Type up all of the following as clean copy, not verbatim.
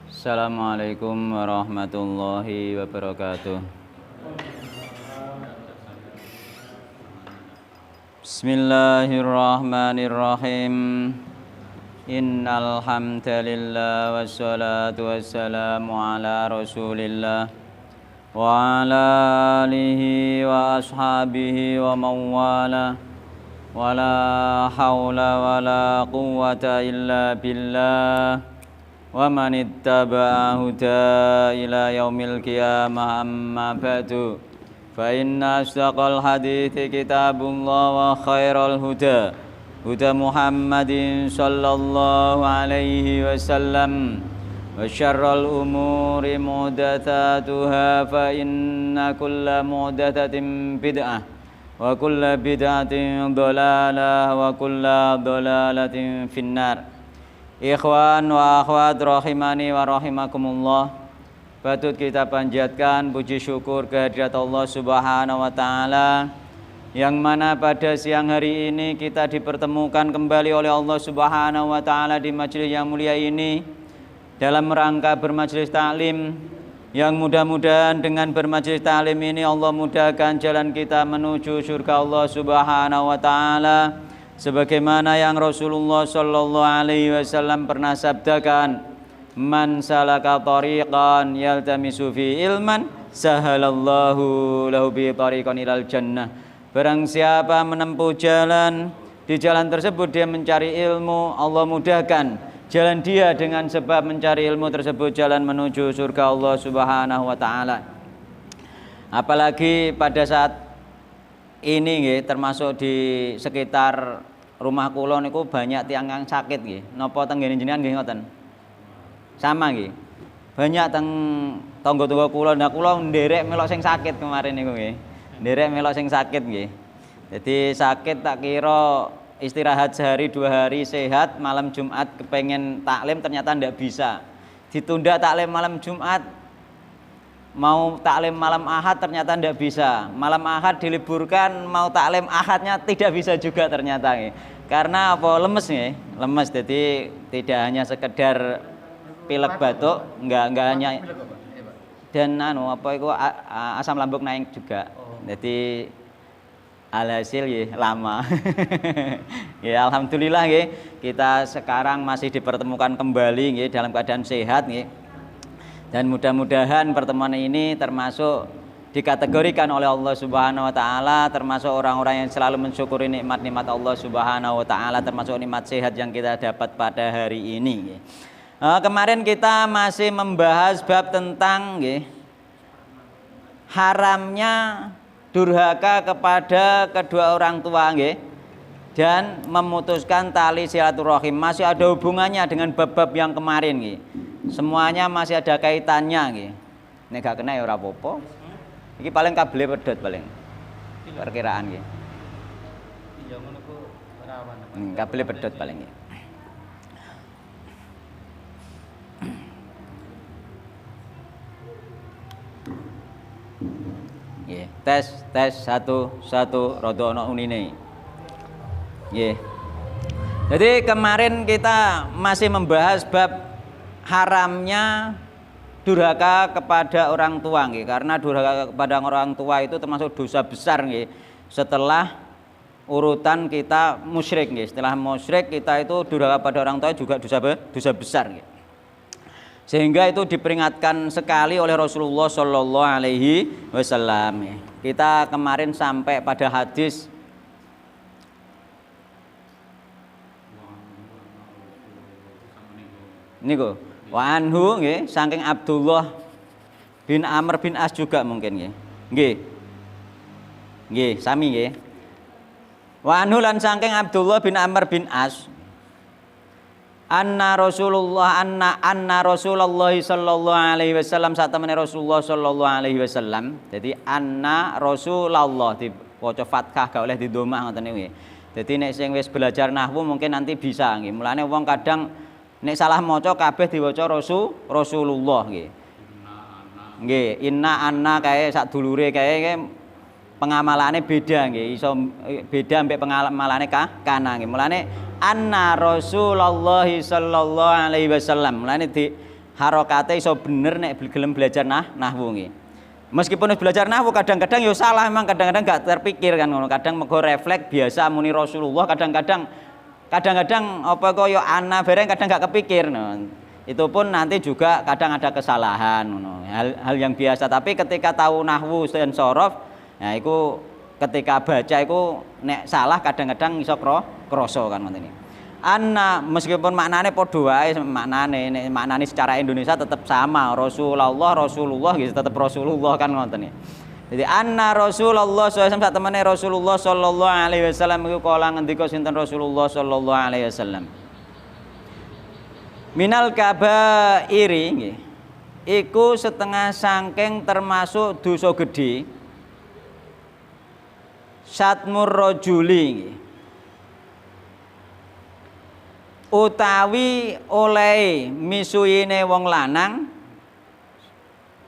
Assalamualaikum warahmatullahi wabarakatuh. Bismillahirrahmanirrahim. Innal hamdalillah wassalatu wassalamu ala Rasulillah wa ala alihi wa ashabihi wa mawala. Wala haula wala quwwata illa billah. Wa man ittaba'a huda ila yaumil qiyamah amma ba'du fa inna asdaqal hadithi kitabullah wa khairal huda huda Muhammadin sallallahu alaihi wasallam wa syarrul umuri muhdatsatuha fa inna kulla muhdatsatin bid'ah wa kulla bid'atin dhalalah wa kulla dhalalatin finnar. Ikhwan wa akhwat rahimani wa rahimakumullah. Patut kita panjatkan puji syukur kehadirat Allah Subhanahu wa taala yang mana pada siang hari ini kita dipertemukan kembali oleh Allah Subhanahu wa taala di majelis yang mulia ini dalam rangka bermajelis taklim yang mudah-mudahan dengan bermajelis taklim ini Allah mudahkan jalan kita menuju surga Allah Subhanahu wa taala. Sebagaimana yang Rasulullah sallallahu alaihi wasallam pernah sabdakan, man salaka tariqan yaltamisu fi ilman sahalallahu lahu bi tariqan ilal jannah. Barang siapa menempuh jalan, di jalan tersebut dia mencari ilmu, Allah mudahkan jalan dia dengan sebab mencari ilmu tersebut jalan menuju surga Allah Subhanahu wa taala. Apalagi pada saat ini nggih, termasuk di sekitar rumah kula niku banyak tiang yang sakit nggih. Napa teng ngene jenengan nggih ngoten? Sama nggih. Banyak teng tangga-tangga kula, ndak kula nderek melok sing sakit kemarin niku nggih. Nderek melok sing sakit nggih. Jadi sakit tak kira istirahat sehari 2 hari sehat, malam Jumat kepengen taklim ternyata ndak bisa. Ditunda taklim malam Jumat, mau taklim malam Ahad ternyata tidak bisa. Malam Ahad diliburkan, mau taklim Ahadnya tidak bisa juga ternyata nih. Karena apa? Lemes nih, lemes. Jadi tidak hanya sekedar pilek batuk, enggak hanya, dan apa itu asam lambung naik juga. Jadi alhasil ya lama. Ya alhamdulillah ya, kita sekarang masih dipertemukan kembali ya, dalam keadaan sehat ya. Dan mudah-mudahan pertemuan ini termasuk dikategorikan oleh Allah Subhanahu wa taala termasuk orang-orang yang selalu mensyukuri nikmat-nikmat Allah Subhanahu wa taala, termasuk nikmat sehat yang kita dapat pada hari ini. Kemarin kita masih membahas bab tentang haramnya durhaka kepada kedua orang tua dan memutuskan tali silaturahim. Masih ada hubungannya dengan bab-bab yang kemarin semuanya masih ada kaitannya nggih. Nek gak kena ya ora apa-apa. Iki paling kabel pedhot paling. Perkiraan nggih. Iya ngono ku rawan. Kabel pedhot paling nggih. Nggih, tes 1 rada ana unine. Nggih. Jadi kemarin kita masih membahas bab haramnya durhaka kepada orang tua nggih, karena durhaka kepada orang tua itu termasuk dosa besar nggih. Setelah urutan kita musyrik nggih, setelah musyrik kita itu durhaka pada orang tua juga dosa besar nggih. Sehingga itu diperingatkan sekali oleh Rasulullah sallallahu alaihi wasallam. Kita kemarin sampai pada hadis niku wa anhu nggih, saking Abdullah bin Amr bin As juga mungkin nggih. Nggih. Nggih, sami nggih. Wa anhu lan saking Abdullah bin Amr bin As anna Rasulullah sallallahu alaihi wasallam satamene Rasulullah sallallahu alaihi wasallam. Jadi anna Rasulullah diwaca fathah gak oleh didhamah ngoten niku nggih. Dadi nek sing wis belajar nahwu mungkin nanti bisa nggih. Mulane wong kadang nek salah maca kabeh diwaca Rasulullah nggih. Nggih, inna anna kae sak dulure kae pengamalane beda nggih. Iso beda mbek pengamalane kana nggih. Mulane anna Rasulullah sallallahu alaihi wasallam. Mulane di harokate iso bener nek gelem belajar nahwu nggih. Meskipun belajar nahwu kadang-kadang yo salah, memang kadang-kadang gak terpikir kan ngono. Kadang mergo refleks biasa muni Rasulullah, kadang-kadang apa kok yo ana bareng kadang gak kepikir. No. Itu pun nanti juga kadang ada kesalahan ngono. Hal yang biasa, tapi ketika tahu nahwu dan sorof, ya iku ketika baca iku nek salah kadang-kadang iso kroso kan ngoten iki. Anna meskipun maknane padha wae maknane secara Indonesia tetap sama Rasulullah gitu tetap Rasulullah kan ngoten ya. Jadi anna Rasulullah sallallahu alaihi wasallam temene Rasulullah sallallahu alaihi wasallam iku kala ngendika sinten Rasulullah sallallahu alaihi wasallam. Minal kabairi nggih. Iku setengah sangking termasuk dosa gedhe. Satmur rajuli nggih. Utawi oleh misuine wong lanang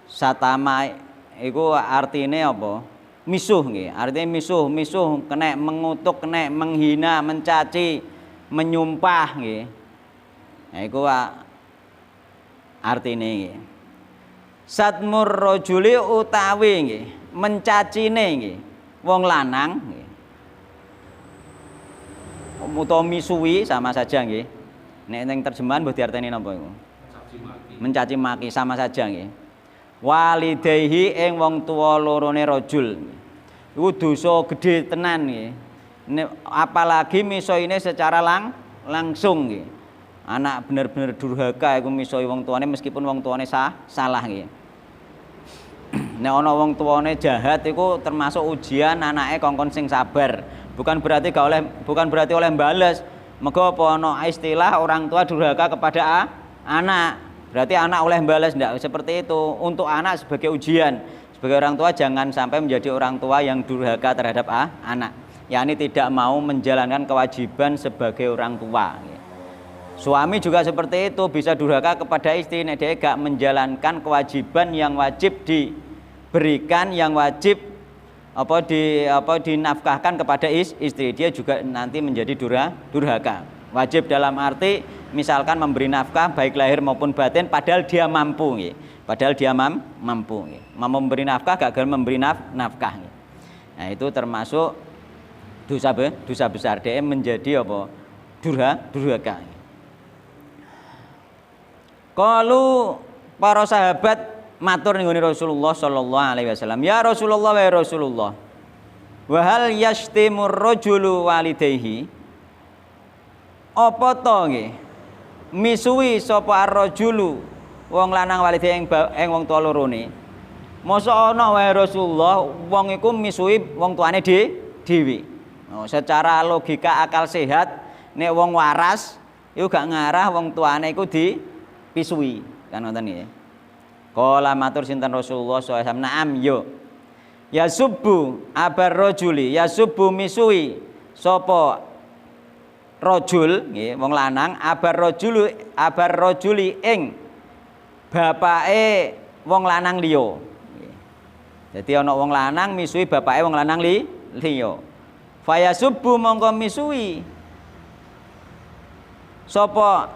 satama iku artine apa? Misuh nggih. Artine misuh kena mengutuk, kena menghina, mencaci, menyumpah nggih. Nah iku artine nggih. Satmur rajuli utawi nggih, mencacine nggih wong lanang nggih. Utawa misuwi sama saja nggih. Nek ning terjemahan mbok diarteni napa iku? Mencaci maki sama saja nggih. Walidayhi ing wong tuwa lorone rajul. Iku dosa gedhe tenan nggih. Apalagi misoine secara langsung nggih. Anak bener-bener durhaka iku misoi wong tuane meskipun wong tuane salah nggih. Nek ana wong tuane jahat iku termasuk ujian anake kongkon sing sabar. Bukan berarti oleh bales. Mergo apa ana istilah orang tua durhaka kepada anak. Berarti anak oleh bales, ndak seperti itu. Untuk anak sebagai ujian. Sebagai orang tua jangan sampai menjadi orang tua yang durhaka terhadap anak. yakni tidak mau menjalankan kewajiban sebagai orang tua. Suami juga seperti itu, bisa durhaka kepada istri nek dia gak menjalankan kewajiban yang wajib diberikan, yang wajib dinafkahkan kepada istri. Dia juga nanti menjadi durhaka. Wajib dalam arti misalkan memberi nafkah baik lahir maupun batin padahal dia mampu nggih. Padahal dia mampu nggih. Memberi nafkah gak gelem memberi nafkah nggih. Nah, itu termasuk dosa besar. Dia menjadi durhaka. Kalau para sahabat matur ning Rasulullah sallallahu alaihi wasallam, "Ya Rasulullah wa Rasulullah, wa hal yashtimur rajulu walidayhi?" Apa to nggih? Misuwi sapa ar-rajulu wong lanang walidayhi ing wong tuwa lorone. Mosok ana wae Rasulullah wong iku misuwi wong tuane dhewe. Oh, secara logika akal sehat nek wong waras iku gak ngarah wong tuane iku dipisui. Kan ngoten nggih. Kala matur sinten Rasulullah sallallahu alaihi wasallam, "Na'am yo." Ya subbu abar rajuli, ya subbu misui sapa rajul nggih wong lanang abar rajuli ing bapake wong lanang liya. Dadi ana wong lanang misui bapake wong lanang liya. Faya subbu mongko misui sapa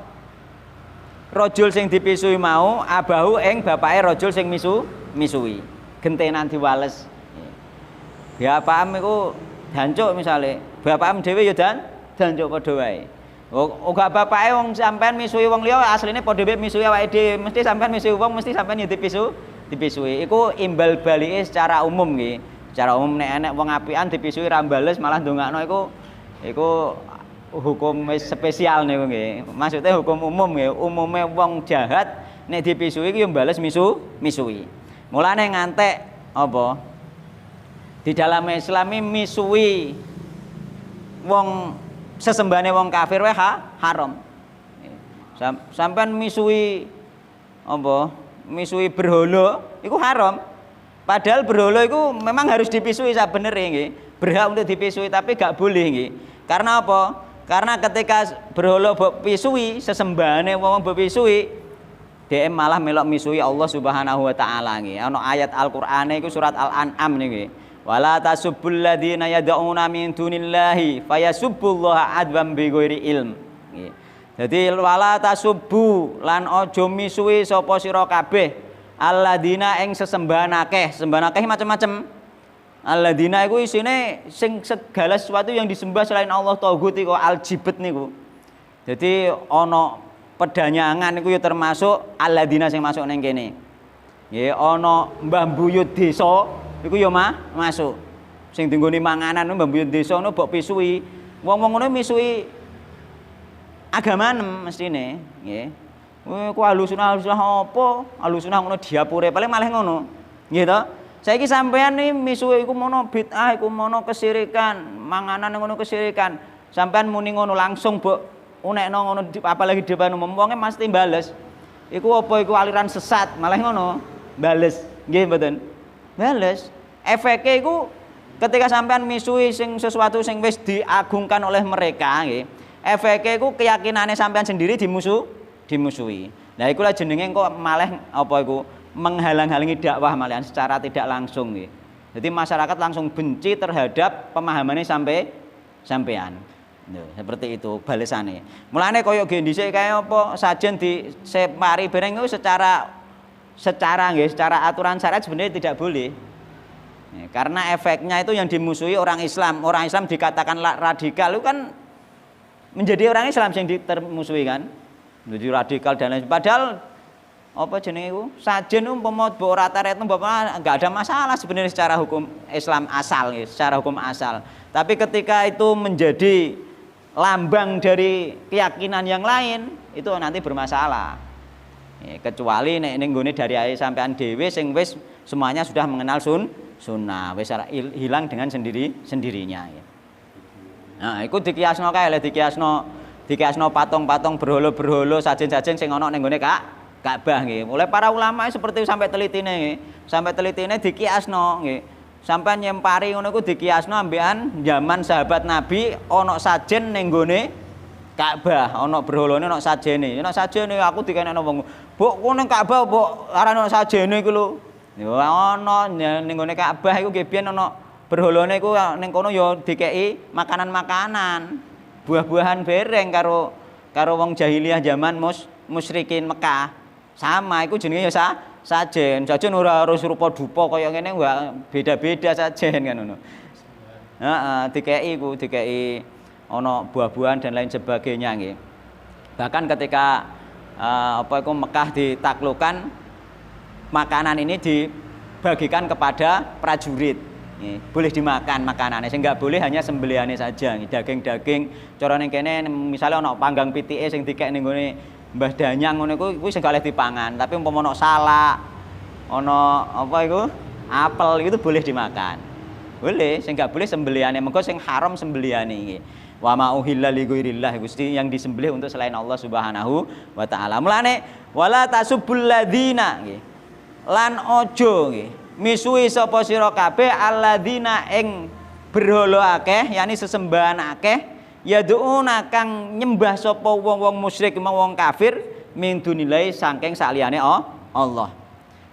rajul sing dipisui mau abahu ing bapake rajul sing misui. Gentenan diwales. Bapakam iku dancuk misale, bapakam dhewe ya dancuk padha wae. Uga bapake wong sampean misui wong liya asline padha wae misui awake dhewe, mesti sampean misui wong mesti sampean ya dipisui. Iku imbal balike secara umum nggih. Secara umum nek enek wong apian dipisui ra bales malah ndongakno iku hukum spesial niku nggih. Maksudnya hukum umum nggih. Umume wong jahat nek dipisui iki yo bales misui. Mulane ngantek apa? Di dalam Islam misui wong sesembahane wong kafir wae haram. Sampean misui apa? Misui berhala iku haram. Padahal berhala iku memang harus dipisui sabenere nggih. Berhak untuk dipisui tapi gak boleh nggih. Karena apa? Karena ketika berhala pisui, sesembahane wong pisui, dhek malah melok misui Allah Subhanahu wa taala nggih. Ana ayat Al-Qur'ane iku surat Al-An'am niki. Wala tasubbul ladzina yad'una min dunillahi fayasubbullaha adwan bighairi ilm. Nggih. Jadi wala tasubbu lan aja misuhi sapa sira kabeh alladzina ing sesembahan akeh. Sembahan akeh macam-macam. Alladzina iku isine sing segala sesuatu yang disembah selain Allah tauhid iku aljibet niku. Jadi ana pedanyangan iku ya termasuk alladzina sing masuk ning kene. Nggih ana mbah buyut desa iku ya masuk. Sing dinggone manganan mbah buyut desa ngono mbok pisuhi. Wong-wong ngono misuhi agama mestine, nggih. Ku alusunah apa? Alusunah ngono diapure paling malih ngono. Nggih to? Saiki sampean iki misuhi iku mono bid'ah, iku mono kesirikan, manganan ngono kesirikan. Sampean muni ngono langsung mbok unekno ngono apalagi di depan umum wonge mesti bales. Iku apa iku aliran sesat, malah ngono. Bales. Nggih mboten? Bales. Efeke iku ketika sampean misuhi sing sesuatu sing wis diagungkan oleh mereka nggih. Efeke iku keyakinane sampean sendiri dimusuhi. Nah ikulah jenenge kok malah apa iku menghalang-halangi dakwah malian secara tidak langsung nggih. Jadi masyarakat langsung benci terhadap pemahamannya sampean. Seperti itu balesane. Mulane koyo nggih dhisik kaya apa sajen di separi bareng itu secara aturan syariat sebenarnya tidak boleh. Karena efeknya itu yang dimusuhi orang Islam. Orang Islam dikatakan radikal itu kan menjadi orang Islam yang termusuhi kan. Menjadi radikal dan lain sebagainya. Padahal apa jenenge iku? Sajen umpama mbok rata-rata umpama enggak ada masalah sebenarnya secara hukum Islam asal ya, secara hukum asal. Tapi ketika itu menjadi lambang dari keyakinan yang lain, itu nanti bermasalah. Ya, kecuali nek ning nggone dari ae sampean dhewe sing wis semuanya sudah mengenal sunnah, wis hilang dengan sendirinya ya. Nah, iku dikiasno kae lek dikiasno patung-patung berhala-berhala sajen-sajen sing ana ning nggone Ka'bah nggih. Mulai para ulama seperti sampai telitine nggih. Sampai telitine dikiasno nggih. Sampai nyempari ngono iku dikiasno ambekan zaman sahabat Nabi ana sajen ning nggone Ka'bah, ana berhalane ana sajene. Ana sajene aku dikenekno wong. Mbok kono ning Ka'bah mbok arane ana sajene iku lho. Ya ana ning nggone Ka'bah iku nggih biyen ana berhalane iku ning kono ya dikeki makanan-makanan. Buah-buahan bereng karo wong jahiliyah zaman musyrikin Mekah. Sama iku jenenge ya sajen ora harus rupa dupa kaya ngene enggak beda-beda sajen kan ngono. Heeh, dikeki ana buah-buahan dan lain sebagainya nggih. Bahkan ketika Mekah ditaklukkan, makanan ini dibagikan kepada prajurit. Nggih, boleh dimakan makanannya, sing enggak boleh hanya sembelihane saja, daging-daging cara ning kene misale ana panggang pitike sing dikek ning gone Mbah Danyang ngono iku wis gak oleh dipangan, tapi umpama ana salak, ana apa iku? Apel itu boleh dimakan. Boleh, sing gak boleh sembelihane, mengko sing haram sembelihane iki. Wa ma uhilla li ghairillah Gusti yang disembelih untuk selain Allah Subhanahu wa taala. Mulane wala tasubbul ladzina nggih. Lan aja nggih misuhi sapa sira kabeh alladzina ing berhala akeh, yakni sesembahan akeh. Yad'una kang nyembah sapa wong-wong musyrik wong kafir min dunilai saking saliyane Allah.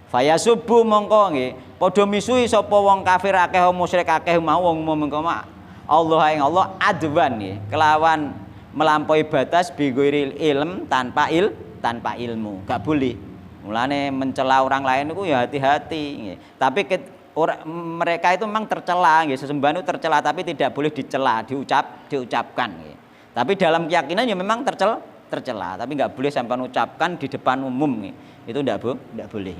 Fayasubbu mongko nggih padha misuhi sapa wong kafir akeh wong musyrik akeh mau wong mengko Allah ing Allah adwan nggih kelawan melampaui batas bi ghairil ilm tanpa ilmu. Gak boleh. Mulane mencela orang lain itu ya hati-hati nggih. Tapi mereka itu memang tercela nggih, sesembahan itu tercela tapi tidak boleh dicela, diucapkan nggih. Tapi dalam keyakinan ya memang tercela, tapi enggak boleh sampai ucapkan di depan umum nggih. Itu enggak boleh.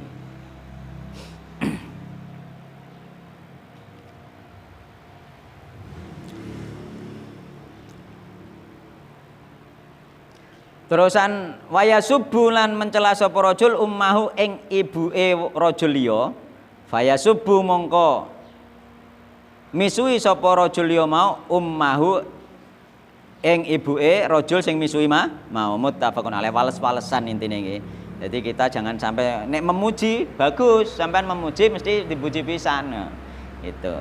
Terusan waya subulan mencela sapa rajul ummahu ing ibuke rajul liya. Faya subuh mongko misuhi sapa rajul liya mau ummahu ing ibuke rajul sing misuhi mau muttafaqun alaih wales-walesan intine nggih. Jadi kita jangan sampai nek memuji bagus, sampean memuji mesti dipuji pisan. Nah, gitu.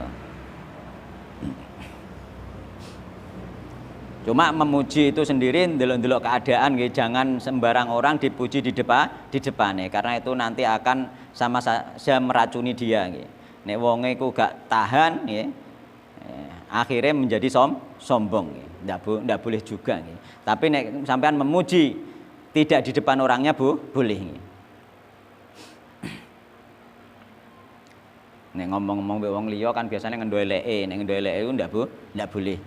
Cuma memuji itu sendiri ndelok-ndelok keadaan nggih, jangan sembarang orang dipuji di depane karena itu nanti akan sama saja meracuni dia nggih. Nek wonge iku gak tahan nggih, akhirnya menjadi sombong. Ndak boleh juga. Tapi nek sampean memuji tidak di depan orangnya boleh. Nek ngomong-ngomong mbek wong liya kan biasanya ngendo eleke, nek ngendo eleke ku ndak boleh.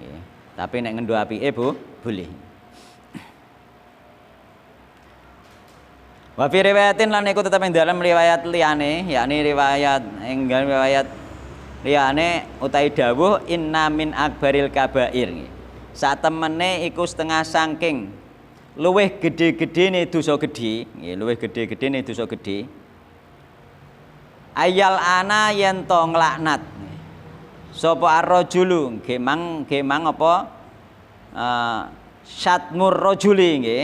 Nggih. Tapi nek ngendo apike boleh. Wa fi riwayatin lan iku tetep ing dalam riwayat liyane, yakni riwayat liyane utawi dawuh inna min akbaril kabair. Satemene iku setengah saking luwih gedhe-gedhene dosa gedhe, nggih, luwih gedhe-gedhene dosa gedhe. Ayal ana yen to nglaknat sapa ar-rajulu gemang apa syatmur rajuli nggih.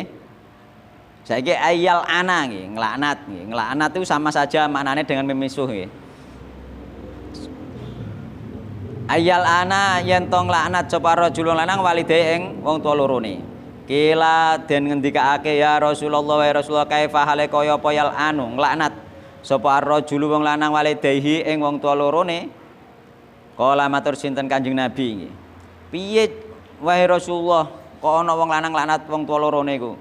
Saiki ayal ana nggih, nglaknat nggih. Nglaknat itu sama saja maknanya dengan memisuh nggih. Ayal ana yen to nglaknat sapa rajul lanang walidae ing wong tuwa lorone. Kila den ngendikake ya Rasulullah wa Rasulullah kaifa hale kaya apa yal anu nglaknat sapa ar-rajulu wong lanang walidayhi ing wong tuwa lorone. Kala matur sinten Kanjeng Nabi nggih. Piye wae Rasulullah kok ana wong lanang laknat wong tuwa lorone iku?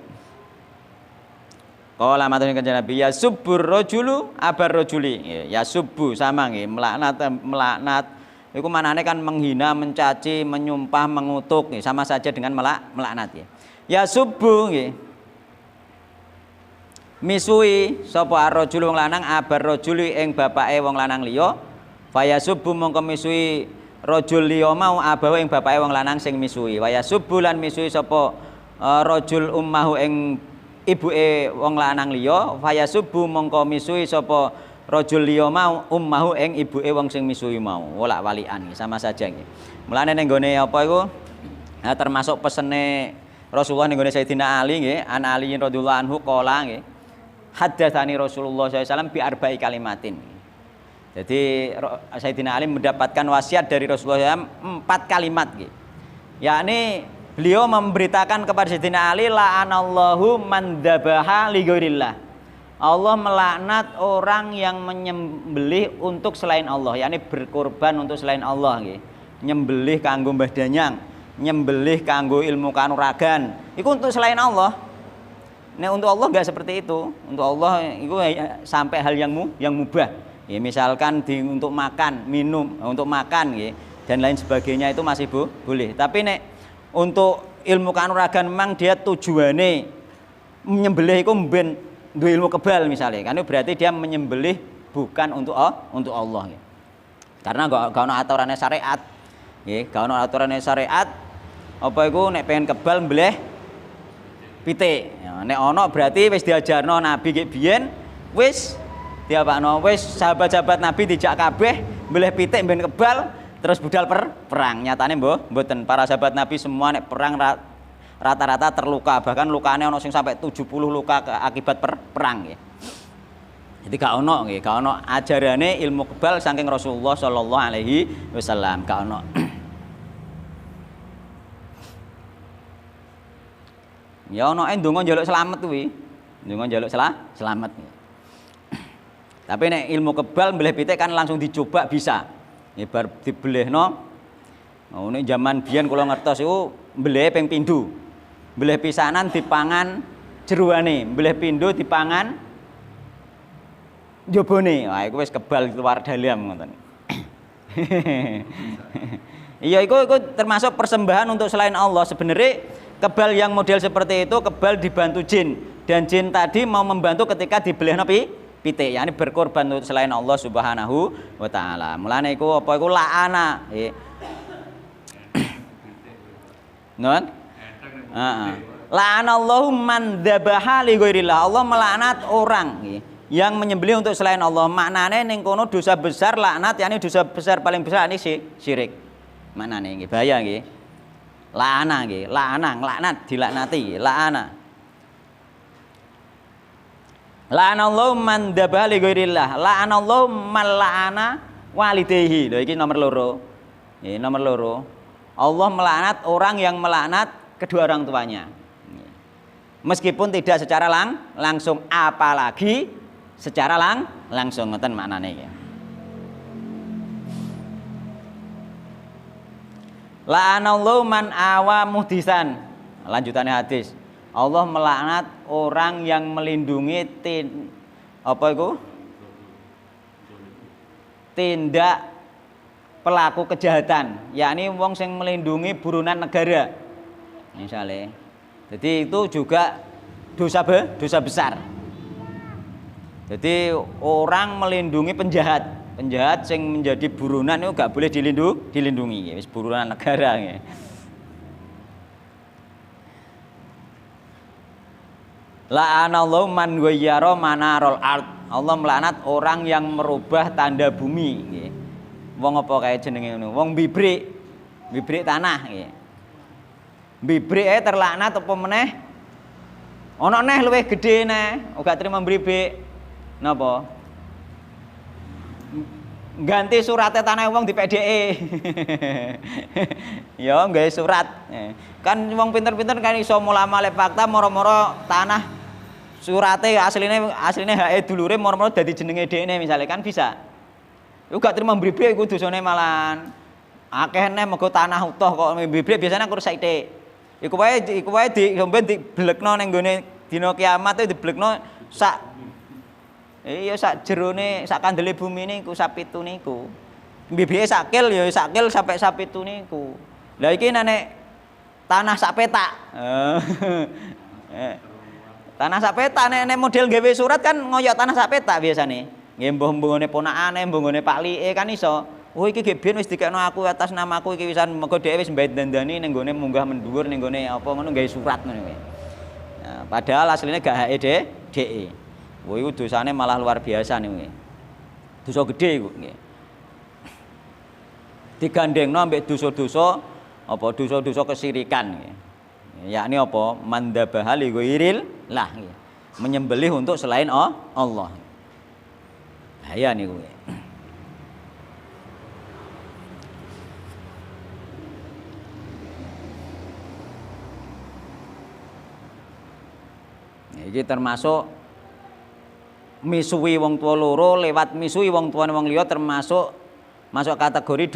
Kala matur Kanjeng Nabi ya subbur rajulu abar rajuli. Ya subbu sama nggih, melaknat iku manane kan menghina, mencaci, menyumpah, mengutuk nggih, sama saja dengan melaknat nggih. Ya subbu nggih. Misui sapa ar-rajul wong lanang abar rajuli ing bapake wong lanang liya faya subbu mongko misui rajul liya mau abawe ing bapake wong lanang sing misui waya subbu lan misui sapa rajul ummahu ing ibuke wong lanang liya faya subbu mongko misui sapa rajul liya mau ummahu ing ibuke wong sing misui mau wolak-walikan sama saja nggih. Mulane ning gone apa iku termasuk pesene Rasulullah ning gone Sayyidina Ali nggih, an Ali radhiyallahu anhu qala nggih. Haddatsani Rasulullah SAW bi arba'i kalimatin. Jadi Sayyidina Ali mendapatkan wasiat dari Rasulullah SAW 4 kalimat gitu. Yakni beliau memberitakan kepada Sayyidina Ali la'anallahu man dzabaha li ghairillah. Allah melaknat orang yang menyembelih untuk selain Allah, yakni berkorban untuk selain Allah gitu. Nyembelih kanggo mbah danyang, nyembelih kanggo ilmu kanuragan. Itu untuk selain Allah. Nah untuk Allah enggak seperti itu. Untuk Allah itu sampai hal yang mubah. Ya, misalkan untuk makan, minum, untuk makan ya, dan lain sebagainya itu masih boleh. Tapi nek untuk ilmu kanuragan memang dia tujuannya menyembelih itu ben duwe ilmu kebal misalnya. Kan berarti dia menyembelih bukan untuk Allah ya. Karena enggak ono aturannya syariat. Nggih, enggak ono aturannya syariat. Apa iku nek pengen kebal mbelih pitik. Ya, nek ono berarti wis diajarno Nabi nggih biyen, wis diapakno, wis sahabat-sahabat Nabi dijak kabeh mbelih pitik ben kebal terus budal perang. Nyatane mboten, para sahabat Nabi semua nek perang rata-rata terluka, bahkan lukane ono sing sampai 70 luka akibat perang nggih. Jadi gak ono nggih, gak ono ajarane ilmu kebal saking Rasulullah sallallahu alaihi wasallam, gak ono. Ya ono ndonga njaluk slamet kuwi. Ndonga njaluk slamet. Tapi nek ilmu kebal mbelih pitik kan langsung dicoba bisa. Ya bar dibelehno. Oh nek zaman biyen kula ngertos iku mbelih ping pindho. Mbelih pisanan dipangan jeroane, mbelih pindho dipangan njobone. Wah iku wis kebal keluar dalam ngoten. Iya iku termasuk persembahan untuk selain Allah. Sebenarnya kebal yang model seperti itu kebal dibantu jin, dan jin tadi mau membantu ketika dibelehno pitik, yakni berkorban untuk selain Allah Subhanahu wa taala. Mulane iku apa iku la'ana. Nun? Heeh. La'anallahu man dzabaha li ghairillah. Allah melaknat orang yang menyembelih untuk selain Allah. Maknane ning kono dosa besar laknat, yakni dosa besar paling besar ini syirik. Maknane nggih, bahaya nggih. La'ana nggih, la'ana nglaknat, dilaknati, la'ana. La'anallahu man dzabaha li ghairillah. La'anallahu man la'ana walidayhi. Lho iki nomor 2. Nggih, nomor 2. Allah melaknat orang yang melaknat kedua orang tuanya. Meskipun tidak secara langsung, apalagi secara langsung ngoten maknane nggih. La'anallahu man awa muhdisan. Lanjutannya hadis. Allah melaknat orang yang melindungi tindak pelaku kejahatan, yakni wong sing melindungi buronan negara. Misalnya. Jadi itu juga dosa besar. Jadi orang melindungi penjahat sing menjadi buronan itu gak boleh dilindungi. Wis buronan negara ya. La'anallahu man ghayyara manarul ard. Allah melaknat orang yang merubah tanda bumi nggih. Wong apa kae jenenge ngono? Wong bibrik tanah nggih. Bibrike terlaknat apa meneh? Ana neh luwih gedhe neh, ora trimo mbribrik. Napa? Ganti surate tanah wong di PDE. Ya nggawe surat. Kan wong pinter-pinter kan iso mulah-malih fakta moro-moro tanah surate asline hake dulure moro-moro dadi jenenge dhekne misale kan bisa. Iku gak trimo mbribrik iku dosane malahan akeh neh mergo tanah utuh kok mbribrik biasanya kur sithik. Iku wae diblekno ning gone dina kiamat itu diblekno sak iya sak jerone sak kandele bumi niku sak pitu niku. Mbibike sak kil ya sak kil sampai sak pitu niku. Lah iki nek tanah sak petak. Tanah sak petak nek model gawe surat kan ngoyok tanah sak petak biasane. Nggih mbah-mbahane ponakane, mbahane Pak Like kan iso. Oh iki ge ben wis dikekno aku atas namaku iki wisan mergo dhewe wis mbait dandani ning gone munggah mendhuwur ning gone apa ngono gawe surat ngono kuwi. Nah, padahal asline gak hake dhek. Wah iku dosane malah luar biasa niku. Dosa gedhe iku nggih. Digandengno ambek dosa-dosa apa dosa-dosa kesirikan nggih. Yakni apa? Mandabahal li ghairil lah nggih. Menyembelih untuk selain Allah. Bahaya niku nggih. Iki termasuk misuwi wong tua loro lewat misuwi wong tuane wong liya termasuk masuk kategori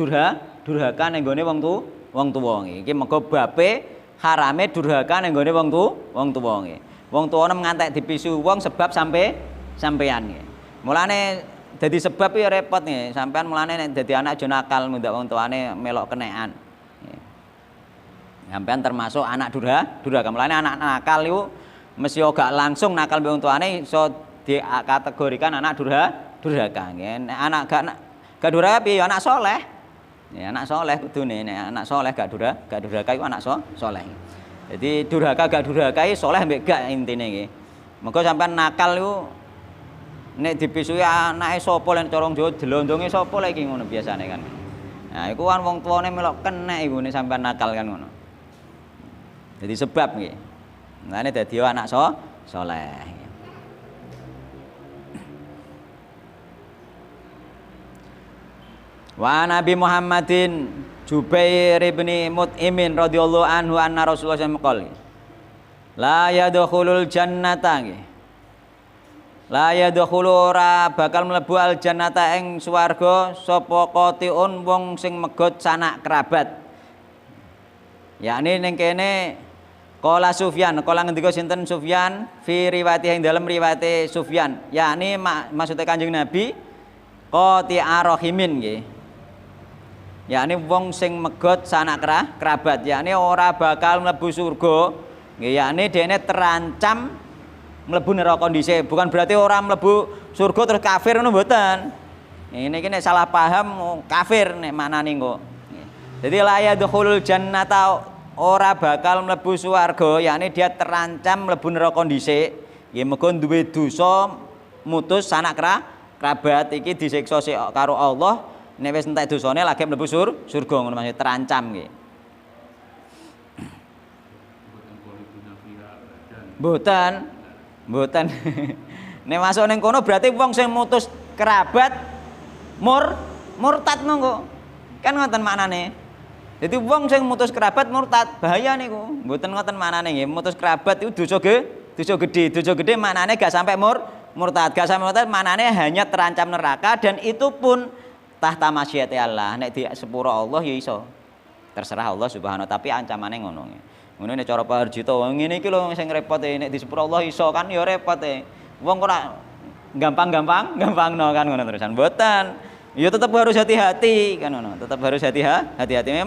durhaka ning gone wong tuwa nggih. Iki mergo bape harame durhaka ning gone wong tuwa nggih. Wong tuwane ngantek dipisu wong sebab sampean nggih. Mulane dadi sebab ya repot nggih. Sampean mulane nek dadi anak aja nakal ngundak wong tuane melok kenekan. Sampean termasuk anak durhaka. Mulane anak nakal iku mesti gak langsung nakal mbek wong tuane iso dikategorikan anak durhaka nggih. Nek anak gak durhaka piye anak soleh. Ya anak soleh kudune nek anak soleh gak durhaka iku anak soleh. Jadi durhaka gak durhaka iki soleh mbek gak intine nggih. Mengko sampean nakal iku nek dipisui anake sapa lan corong Jawa delondonge sapa lek iki ngono biasane kan. Nah iku kan wong tuane melok kenek iku nek sampean nakal kan ngono. Jadi sebab nggih. Mulane dadi anak soleh. Wa Nabi Muhammadin Jubair bin Mut'imin radhiyallahu anhu anna Rasulullah sallallahu alaihi wasallam la yadkhulul jannata nggih. La yadkhulu ora bakal mlebu al jannata ing swarga sapa qatiun wong sing megot sanak kerabat. Yakni ning kene qala Sufyan, qala ngendika sinten Sufyan fi riwayati ing dalem riwayate Sufyan, yakni maksude Kanjeng Nabi qati'a rahimin nggih. Yakni wong sing megot sanak kerabat, yakni ora bakal mlebu surga nggih, yakni dene terancam mlebu neraka dhisik. Bukan berarti ora mlebu surga terus kafir ngono mboten. Ini iki nek salah paham kafir nek maknane kok. Jadi la yadkhulul jannata ora bakal mlebu swarga, yakni dia terancam mlebu neraka dhisik. Nggih mergo duwe dosa mutus sanak kerabat iki disiksa karo Allah. Nek wis entek dosane lagi mlebu surga ngono maksud terancam nggih. Mboten. Nek masuk ning kono berarti wong sing mutus kerabat murtad monggo. Kan ngoten maknane. Jadi wong sing mutus kerabat murtad, bahaya niku. Mboten ngoten maknane nggih. Mutus kerabat itu dosa gede. Dosa gede maknane gak sampai murtad. Gak sampai murtad maknane hanya terancam neraka dan itu pun tahta masyiati Allah. Nek di sepuro Allah ya iso. terserah Allah Subhanahu wa taala, tapi ancamane ngono. Ngono nek cara Pak Harjito, ngene iki lho sing repote nek di sepuro Allah iso kan ya repote. Wong ora gampang-gampangno kan ngono terusan. Mboten. Ya tetap harus hati-hati kan ngono. Tetap harus hati-hati.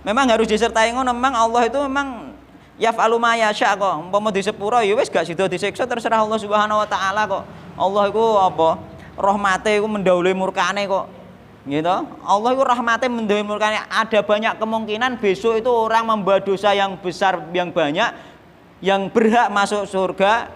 Memang harus disertai ngono. Memang Allah itu memang yaf'alu ma yasha kok. Umpama di sepuro ya wis gak sida disiksa, terserah Allah Subhanahu wa taala kok. Allah iku apa? Rahmate iku mendahului murkane kok. Gitu. Allah itu rahmatnya mendahului. Ada banyak kemungkinan besok itu orang membuat dosa yang besar, yang banyak, yang berhak masuk surga,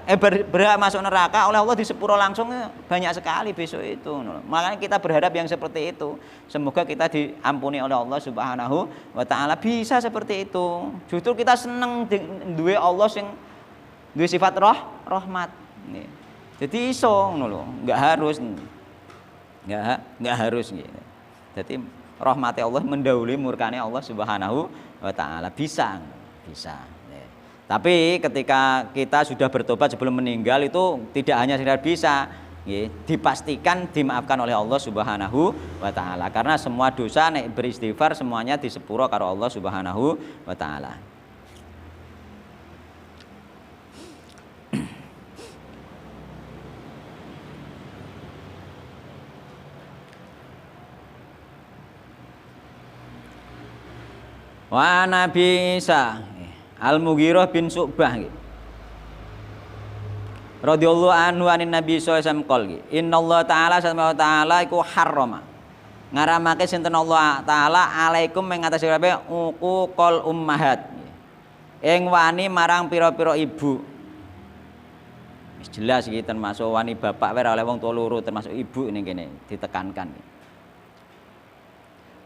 berhak masuk neraka oleh Allah di sepuro langsung banyak sekali besok itu. Makanya kita berharap yang seperti itu. Semoga kita diampuni oleh Allah Subhanahu wa taala, bisa seperti itu. Justru kita seneng duwe Allah yang duwe sifat rahmat. Jadi iso ngono lho, enggak harus gitu. Jadi rahmati Allah mendahului murkane Allah Subhanahu wa taala, bisa. Tapi ketika kita sudah bertobat sebelum meninggal itu tidak hanya sekedar bisa, dipastikan dimaafkan oleh Allah Subhanahu wa taala, karena semua dosa nek beristighfar semuanya disepuro karo Allah Subhanahu wa taala. Wa Nabi Isa Al-Mughirah bin Syu'bah radhiyallahu anhu anin Nabi sallallahu alaihi wasallam innallaha ta'ala subhanahu wa ta'ala iku harrama ngaramake sinten Allah taala alaikum ing atase kabeh uququl ummahat ing wani marang pira-pira ibu. Wis jelas iki termasuk wani bapak wae oleh wong tuwa loro, termasuk ibu ning kene ditekankan.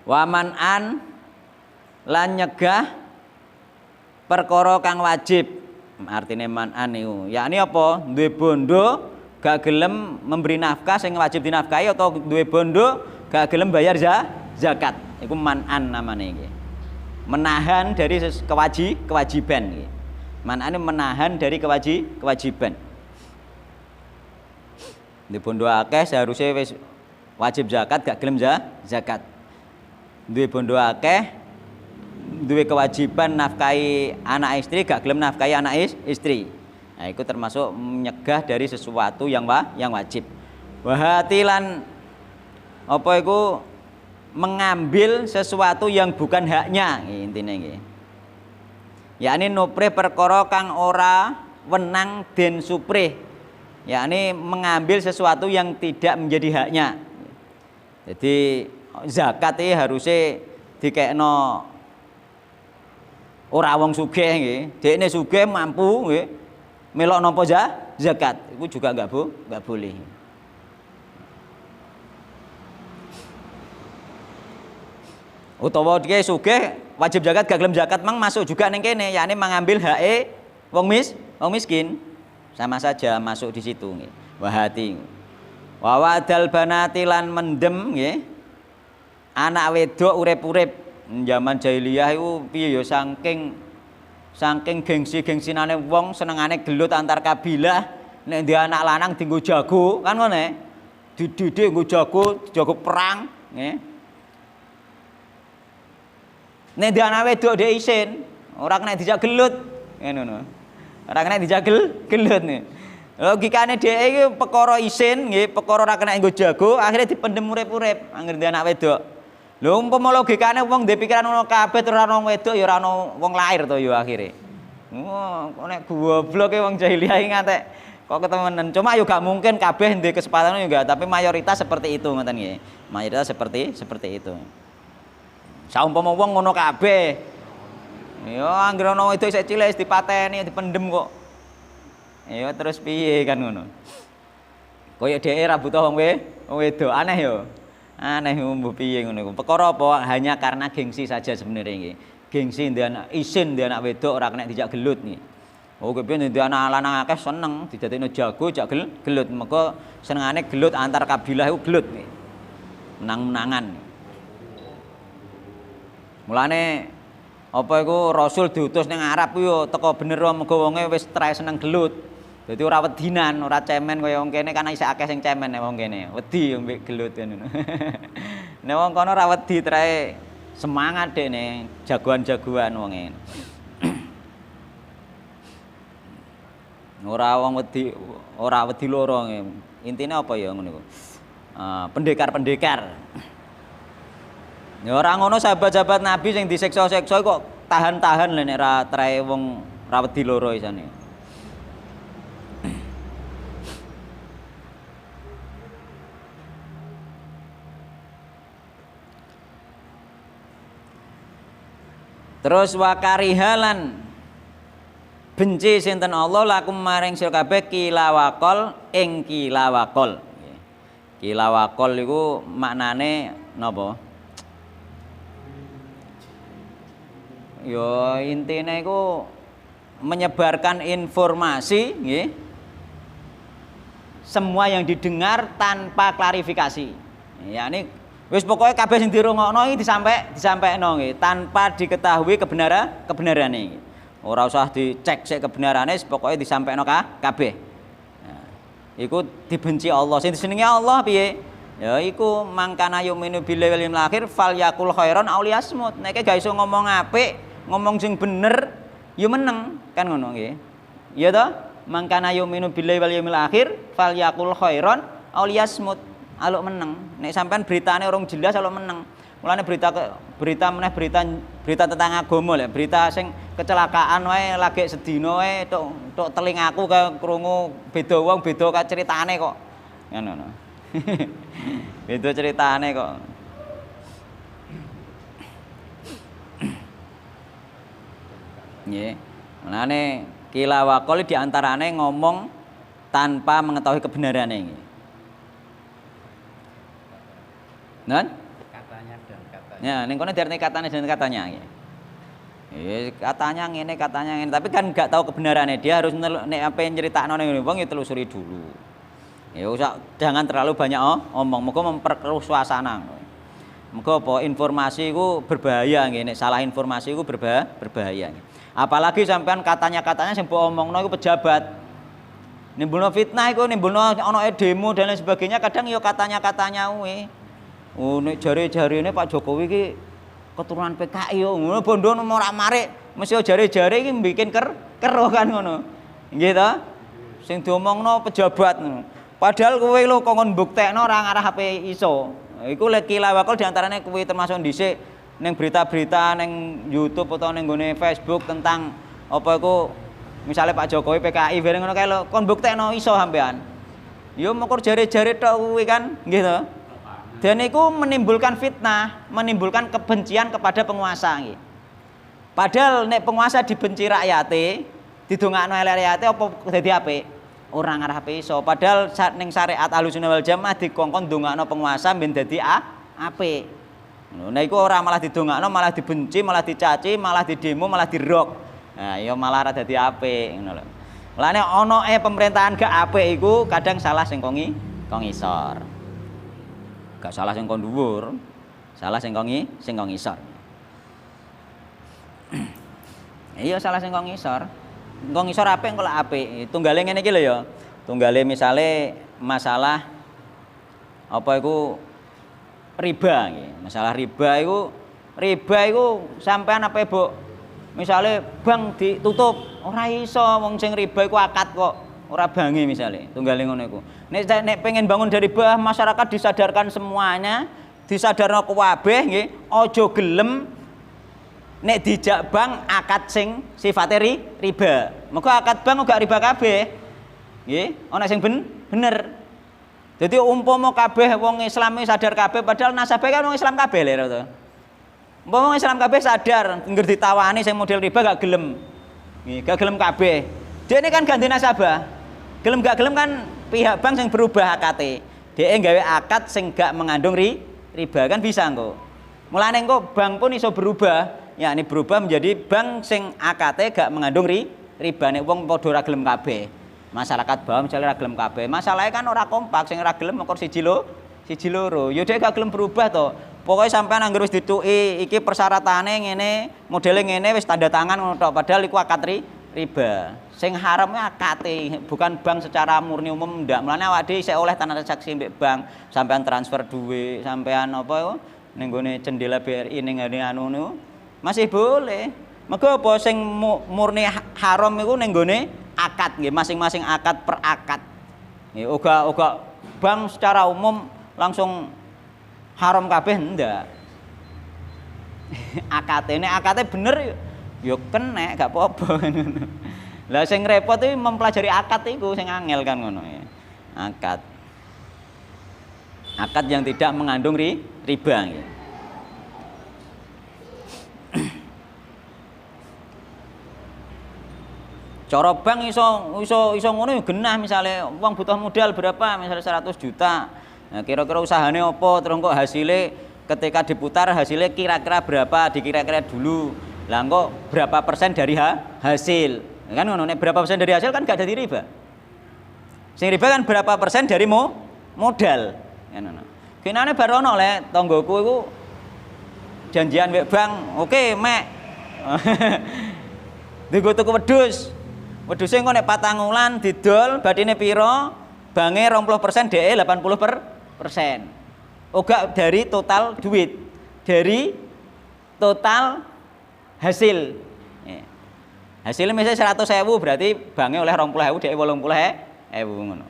Wa man'an lan nyegah perkara kang wajib, artine man'an niku yakni apa? Duwe bondo gak gelem memberi nafkah sing wajib dinafkahi, atau duwe bondo gak gelem bayar zakat, iku man'an namane iki. Menahan dari kewajiban iki. Man'an menahan dari kewajiban. Duwe bondo akeh seharusnya wis wajib zakat gak gelem zakat. Duwe bondo akeh duwe kewajiban nafkahi anak istri gak gelem nafkahi anak istri. Nah, itu termasuk menyegah dari sesuatu yang wajib. Wahatilan apa itu mengambil sesuatu yang bukan haknya intine nggih. Yakni nuprih perkara kang ora wenang den suprih. Yakni mengambil sesuatu yang tidak menjadi haknya. Jadi zakat iki harusnya dikekno ora wong sugih nggih, dekne sugih mampu nggih melok nampa zakat, iku juga enggak boleh. Utawa dhek sugih wajib zakat gak gelem zakat mang masuk juga ning kene, yakni mengambil hake wong miskin. Sama saja masuk di situ nggih. Wahati. Wa wadal banati lan mendem nggih. Anak wedok urip-urip zaman jahiliyah itu piye ya, saking gengsi-gengsinane wong senengane gelut antar kabilah, nek ndek anak lanang dienggo jago kan ngene. Dididik nggo jago perang nggih. Nek ndek anak wedok dhek isin, ora kena dijak gelut ngono. Ora kena dijak gelut nih. Logikane dhek iki perkara isin nggih, perkara ora kena nggo jago, akhirnya dipendem urip-urip anggere ndek anak wedok. Lho umpama logikane wong ndek pikiran ngono kabeh terus ora ono wedok ya ora ono wong lair to ya akhire. Kok nek gobloke wong jahiliyah iki ngantek kok ketemenan. Cuma yo gak mungkin kabeh ndek kesempatan yo enggak, tapi mayoritas seperti itu ngoten nggih. Mayoritas seperti itu. Saumpama wong ngono kabeh. Ya anggere ono wedok isih cilik wis dipateni, dipendem kok. Ya terus piye kan ngono. Koyo dhek ra butuh wong wedok, aneh yo. Aneh mbuh piye ngono iku. Perkara apa? Hanya karena gengsi saja sebenarnya iki. Gengsi ndek anak isin, ndek anak wedok ora kena dijak gelut nggih. Oh kepiye ndek anak lanang akeh seneng didadekno jago jak gelut. Mergo senengane gelut antar kabilah iku gelut nggih. Menang-menangan. Mulane apa iku Rasul diutus ning Arab ku yo teko bener mergo wonge wis trae seneng gelut. Dadi ora wedinan, ora cemen kaya wong kene kan isih akeh sing cemen nek wong kene. Wedi mbek gelut ngono. Nek wong kono ora wedi trae Semangat dene, jagoan-jagoan wonge. Ora wedi loro. Intine apa ya ngono iku. Pendekar-pendekar. Ya ora ngono sahabat-sahabat Nabi sing disiksa-siksa kok tahan-tahan lho nek ra trae wong ra wedi loro isane. Terus wakarihalan benci sinten Allah lakum maring sira kabeh kilawakol ing kilawakol. Kilawakol iku maknane napa? Ya intine iku menyebarkan informasi nggih. Semua yang didengar tanpa klarifikasi. Ya ini wis pokoknya kabeh sing dirungokno iki disampaikno nggih tanpa diketahui kebenarane iki. Ora usah dicek sik kebenarane, pokoke disampaikno kabeh. Nah, iku dibenci Allah. Sing disenengi Allah piye? Ya iku mangkana yu'minu billahi wal yawmil akhir falyakul khairan aw liyasmut. Nek gak iso ngomong apik, ngomong sing bener, ya meneng kan ngono nggih. Iya toh? Mangkana yu'minu billahi wal yawmil akhir falyakul khairan aw liyasmut. Aluk meneng. Nek sampean beritane urung jelas aluk meneng. Mulane berita tentang agama lho, berita sing kecelakaan wae lagi sedina wae tok telingaku krungu beda wong beda ceritane kok. Ngono. Beda ceritane kok. Nggih. Mulane kilawakol diantarane ngomong tanpa mengetahui kebenarannya nggih. Nan? Katanya dan katanya. Ya, ning kono diarani katanya dan katanya. Katanya ngene, tapi kan enggak tahu kebenarannya. Dia harus nek apa yang nyeritakno ning wong ya telusuri dulu. Ya usah jangan terlalu banyak omong, muga memperkeruh suasana. Muga apa informasi iku berbahaya nggih, nek salah informasi iku berbahaya. Apalagi sampean katanya sing mbok omongno iku pejabat. Nimbulno fitnah iku, nimbulno ana demo dan lain sebagainya, kadang ya katanya kuwi. Oh nek jare-jarene Pak Jokowi iki keturunan PKI yo ngono bondo ora marik mesti jare-jare iki bikin kero kan ngono. Nggih ta? Sing diomongno pejabat ngono. Padahal kowe lho kongkon mbuktekno ora ngarah HP iso. Iku lek kilawakol diantarane kowe termasuk dhisik ning berita-berita ning YouTube atau ning nggone Facebook tentang apa iku misale Pak Jokowi PKI bareng ngono kae lho kon mbuktekno iso sampean. Yo mokor jare-jare tok kuwi kan nggih ta? Dan itu menimbulkan fitnah, menimbulkan kebencian kepada penguasa. Padahal nek penguasa dibenci rakyate, didongakno rakyate apa dadi apik? Ora ngarah apik iso. Padahal ning syariat Ahlussunnah wal Jamaah dikongkon ndongakno penguasa ben dadi apik. Nah iku ora malah didongakno, malah dibenci, malah dicaci, malah didemo, malah dirok. Nah ya malah ora dadi apik ngono lho. Mulane ana pemerintahan gak apik iku kadang salah sing ngisor. Gak salah sing kon dhuwur, salah sing kon ngisor. Iya salah sing kon ngisor. Engko ngisor apik engko lak apik. Tunggale ngene iki lho ya. Tunggale misale masalah apa iku riba nggih. Masalah riba iku sampean apa Bu? Misale bank ditutup, ora iso wong sing riba iku akad kok. Ora bangi misalnya, tunggale ngono iku. Nek pengen bangun dari bawah, masyarakat disadarkan semuanya, disadarno kabeh nggih, aja gelem nek dijak bank akad sing sifate riba. Muga akad bank uga riba kabeh. Nggih, ana sing bener. Jadi umpama kabeh wong Islam sadar kabeh padahal nasabah kan wong Islam kabeh lho to. Umpama wong Islam kabeh sadar ngger ditawani sing model riba gak gelem. Nggih, gak gelem kabeh. Dene kan ganti nasabah. Gelem gak gelem kan pihak bank yang berubah akate. Dhek gawe akad sing gak mengandung riba kan bisa engko. Mulane engko bank pun iso berubah, yakni berubah menjadi bank sing akate gak mengandung riba nek wong padha ora gelem kabeh. Masyarakat bawah misalnya ora gelem kabeh. Masalahnya kan ora kompak, sing ora gelem mokor siji loro. Ya dhek gak gelem berubah to. Pokoke sampean anggere wis dituki iki persyaratannya ngene, modele ngene wis tanda tangan ngono tok. Padahal iku akad riba. Sing haramnya akate, bukan bank secara murni umum ndak. Mulane awake dhewe isih oleh tanah transaksi mbek bank, sampean transfer duit, sampean apa ning gone jendela BRI ning ngene anu niku masih boleh. Mergo apa sing murni haram iku ning gone akad nggih, masing-masing akad per akad. Nggih, uga bank secara umum langsung haram kabeh ndak. Akate bener yo kenek gak apa-apa ngono. Lah sing repot iki mempelajari akad iku sing angel kan ngono ya. Akad yang tidak mengandung riba gitu. Cara bank iso ngono ya genah, misalnya uang butuh modal berapa, misalnya 100 juta. Nah, kira-kira usahane apa, terus kok hasilnya ketika diputar hasilnya kira-kira berapa, dikira-kira dulu. Lah kok berapa persen dari hasil. Kan ngono, nek berapa persen dari hasil kan gak ada riba. Sing riba kan berapa persen dari modal. Ngono. Kinane barono le tanggoku iku janjian mbek bank, oke mek. Digo tuku wedhus. Wedhuse engko nek 4 wulan didol badine pira? Bange 20%, DE 80%. Oga dari total duit, dari total hasil. Hasilnya misalnya 100.000 berarti banknya oleh 20.000, DE 80.000 ngono.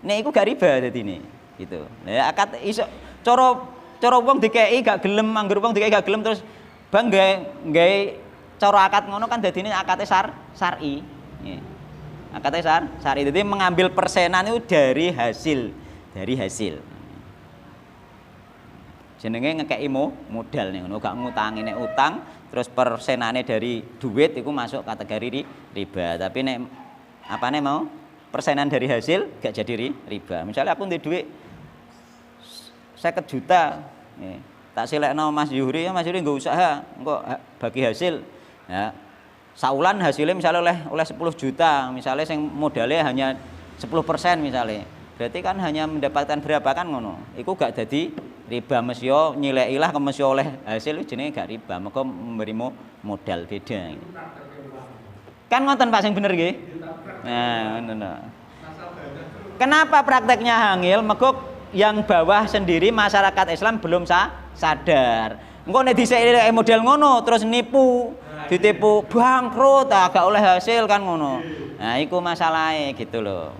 Nek iku gak riba dadine gitu. Lah akad iso cara wong dikeki gak gelem, anggur wong dikeki gak gelem terus bank gawe cara akad ngono kan dadine akate syar'i. Nggih. Akate syar'i. Dadi mengambil persenan itu dari hasil. Jenenge ngekeki modal nih ngono, gak ngutangi. Nek utang terus persenane dari duit itu masuk kategori riba. Tapi nek apane mau persenan dari hasil gak jadi riba. Misalnya aku ndek duit 50 juta, tak silekno Mas Yuhri, Mas Yuhri nggo usaha, engko bagi hasil. Ya. Saulan hasilnya misalnya oleh 10 juta, misalnya sing modalnya hanya 10% misalnya. Berarti kan hanya mendapatkan berapa kan ngono. Iku gak jadi riba, mesyo nyileki lah mesyo oleh hasil jenenge gak riba, mergo memberi modal beda. Kan ngoten Pak sing bener nggih. Nah, ngono. Kenapa prakteknya hangil? Mergo yang bawah sendiri masyarakat Islam belum sadar. Engko nek dhisiki model ngono terus nipu, ditipu bangkrut, gak oleh hasil kan ngono. Nah, iku masalahe gitu loh.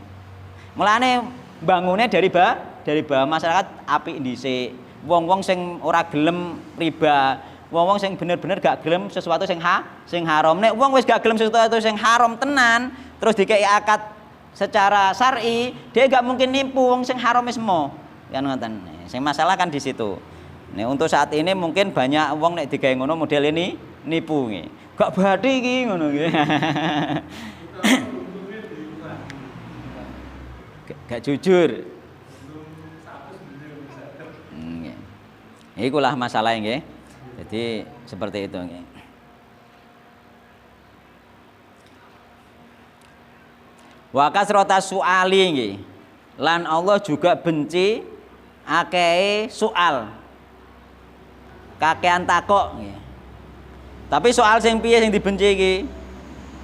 Mulane bangunnya dari bawah masyarakat apik dhisik. Wong-wong sing ora gelem riba, wong-wong sing bener-bener gak gelem sesuatu sing haram. Nek wong wis gak gelem sesuatu sing haram tenan, terus dikei akad secara syar'i, dia gak mungkin nipu wong sing haram wis mo. Kan ngoten. Sing masalah kan di situ. Nek untuk saat ini mungkin banyak wong nek digawe ngono model ini nipu nggih. Gak badhe iki ngono nggih. Gak jujur. Ikulah masalah nggih. Jadi seperti itu nggih. Wa kasrata su'ali nggih. Lan Allah juga benci akeh soal. Kakean takok nggih. Tapi soal sing piye sing dibenci iki?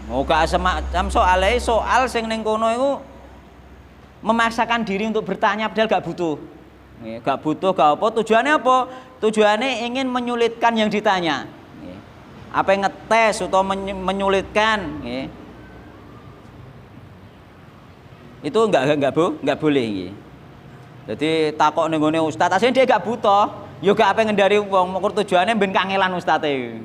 Moga semacam soal sing ning kono iku memaksakan diri untuk bertanya padahal gak butuh. Nggih, gak butuh, gak apa. Tujuannya apa? Tujuannya ingin menyulitkan yang ditanya. Nggih. Apa yang ngetes atau menyulitkan, nggih. Itu enggak boleh nggih. Jadi takok ning gone ustaz, asline dia gak butuh. Yo gak apa ngendari wong, mokor tujuane ben kangelan ustaze.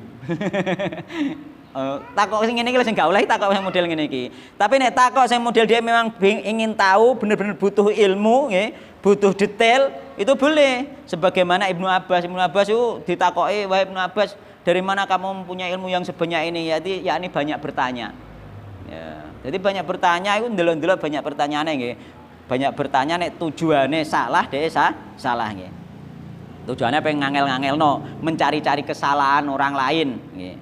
Takok sing ngene iki sing gak oleh takok sing model ngene iki. Tapi nek takok sing model dia memang ingin tahu, bener-bener butuh ilmu nggih, butuh detail, itu boleh. Sebagaimana Ibnu Abbas itu ditakoki, "Wahai Ibnu Abbas, dari mana kamu mempunyai ilmu yang sebanyak ini?" Yakni banyak bertanya. Ya, jadi banyak bertanya itu ndelok-ndelok banyak pertanyaane nggih. Banyak bertanya nek tujuane salah dhewe salah nggih. Tujuannya pengen ngangel-ngangelno, mencari-cari kesalahan orang lain nggih.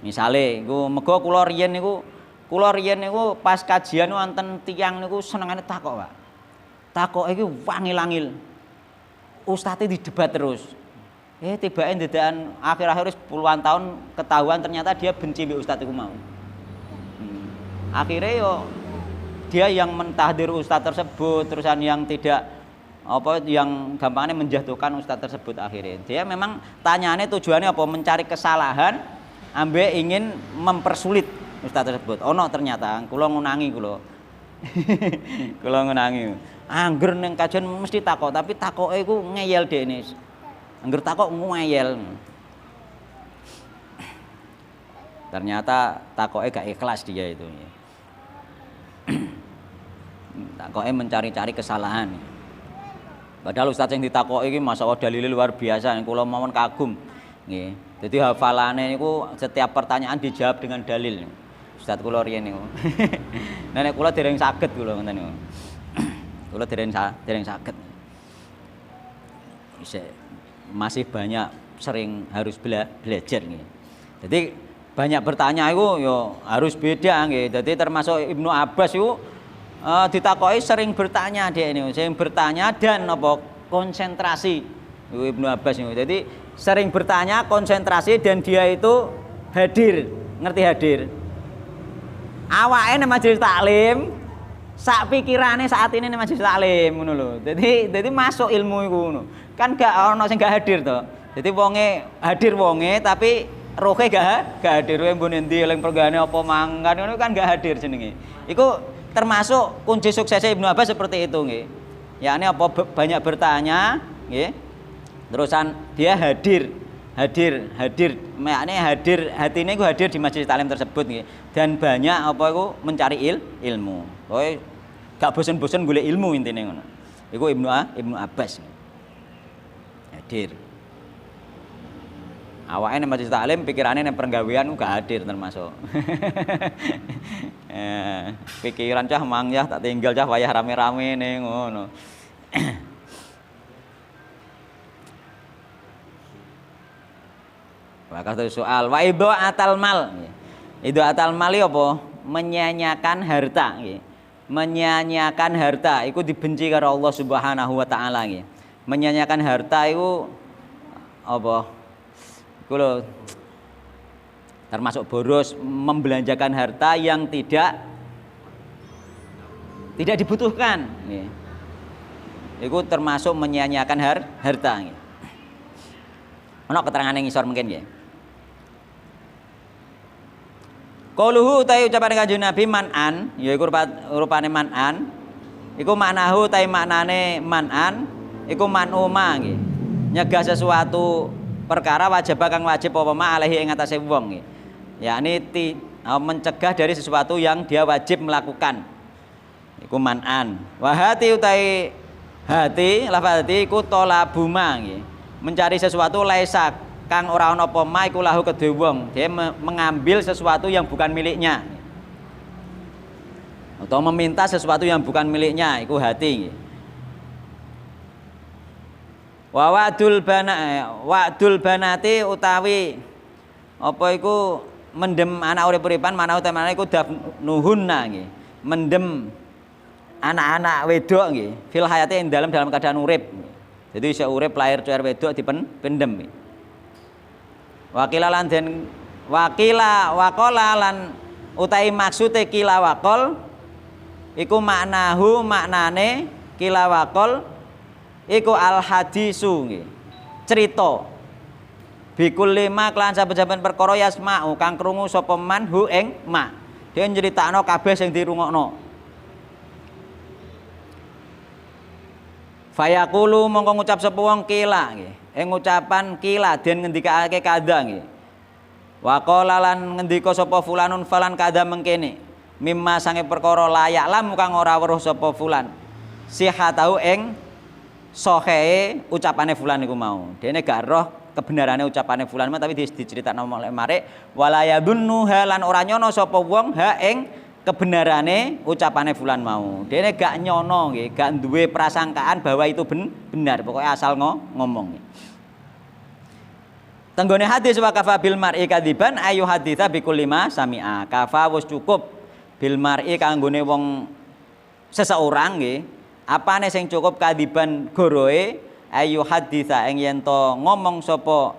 Misale iku mergo kula riyen niku pas kajian wonten tiyang niku senengane takok, Pak. Takoke iki wangil-angil. Ustaze didebat terus. Tibake ndedakan akhir-akhir puluhan tahun ketahuan ternyata dia benci mbek ustaz iku mau. Akhirnya yo dia yang mentahdir ustaz tersebut, terusan yang tidak apa yang gampangnya menjatuhkan ustadz tersebut akhirnya. Dia memang tanyaannya tujuannya apa? Mencari kesalahan, ambek ingin mempersulit ustadz tersebut. Ono ternyata kula ngunangi kula. Kula ngunangi. Angger ning kajian mesti takok, tapi takoke iku ngeyel dekne. Angger takok ngeyel. Ternyata takoke gak ikhlas dia itu. Takoke mencari-cari kesalahan. Padahal ustadz yang ditakoki iki masyaallah dalile luar biasa, kula mawon kagum. Nggih. Dadi hafalane niku setiap pertanyaan dijawab dengan dalil. Ustadz kula riyen niku. Nek kula dereng saged kula ngoten niku. Kula dereng saged. Masih banyak sering harus belajar nggih. Jadi banyak bertanya itu yo harus beda nggih. Jadi termasuk Ibnu Abbas itu ditakoki sering bertanya dia ini, sering bertanya dan apa konsentrasi. Ibnu Abbas itu. Jadi sering bertanya, konsentrasi dan dia itu hadir, ngerti hadir. Awake nang majelis taklim, sak pikirane saat ini nang majelis taklim ngono lho. Jadi masuk ilmu iku ngono. Kan gak ono sing gak hadir to. Jadi wonge hadir wonge tapi rohe gak hadir. Kowe mbone endi eling pergane apa mangkan ngono kan gak hadir jenenge. Iku termasuk kunci suksesnya Ibnu Abbas seperti itu nggih. Yakni apa banyak bertanya nggih. Terusan dia hadir. Yakni hadir hatine iku hadir di majelis taklim tersebut nggih. Dan banyak apa iku mencari ilmu. Kowe gak bosen-bosen golek ilmu intine ngono. Iku Ibnu Abbas. Hadir. Awake nang majelis taklim pikirane nang pergawean gak hadir termasuk. Pikiran cah mang ya tak tinggal cah wayah rame-rame ning ngono. Waktu soal wa idho atal mal. Idho atal mal apa? Menyanyiakan harta nggih. Menyanyiakan harta iku dibenci karo Allah Subhanahu wa taala nggih. Menyanyiakan harta iku apa? Iku termasuk boros, membelanjakan harta yang tidak dibutuhkan nggih. Iku termasuk menyanyiakan harta nggih. Ono keterangan yang ngisor mungkin nggih. Qauluhu utai ucapan Kanjeng Nabi man'an, yaiku rupane man'an. Iku maknahu utai maknane man'an, iku man'uma nggih. Nyegah sesuatu perkara wajib kang wajib apa ma alaihi ing atase wong nggih. Yakni mencegah dari sesuatu yang dia wajib melakukan. Iku man'an. Wa hati utai hati, lafaz hati iku tolabuma nggih. Mencari sesuatu laisa kang ora ana apa ma iku lahu kedue wong. Dia mengambil sesuatu yang bukan miliknya. Atau meminta sesuatu yang bukan miliknya, iku hati. Wa wa'dul banati utawi apa iku mendem anak urip-uripan manau temane iku dafnuhunna nggih. Mendem anak-anak wedok nggih fil hayati ing dalam keadaan urip. Jadi iso urip lahir cuar wedok dipendem. Wakila lan den waqala lan utahi maksude kila waqol iku maknane kila waqol iku al hadisu nggih. Cerita bikul lima kelan saben-saben perkara yasma'u kang krungu sapa man hu ing ma. Dia nyeritakno kabeh sing dirungokno. Fayaqulu mongko ngucap sapa wong kila nggih. Ing ucapan kila den ngendikake kadha nggih. Wa qala lan ngendika sapa fulanun falan kadha mengkene. Mimma sange perkara layak lam kang ora weruh sapa fulan. Sihatahu ing sohehe ucapane fulan iku mau. Dene gak roh kebenarane ucapane fulan tapi diceritakno oleh mare wala yadunnu halan ora nyono sapa wong ha ing kebenarane ucapane fulan mau. Dene gak nyono nggih, gak duwe prasangkaan bahwa itu benar, pokoknya asal ngomong. Tenggone hadis wa kafa bil mar'i kadiban ayu haditsa bi kulli ma sami'a. Kafa wis cukup bil mar'i kanggone wong seseorang nggih. Apane sing cukup kadiban goroe ayu haditsa ing yen to ngomong sapa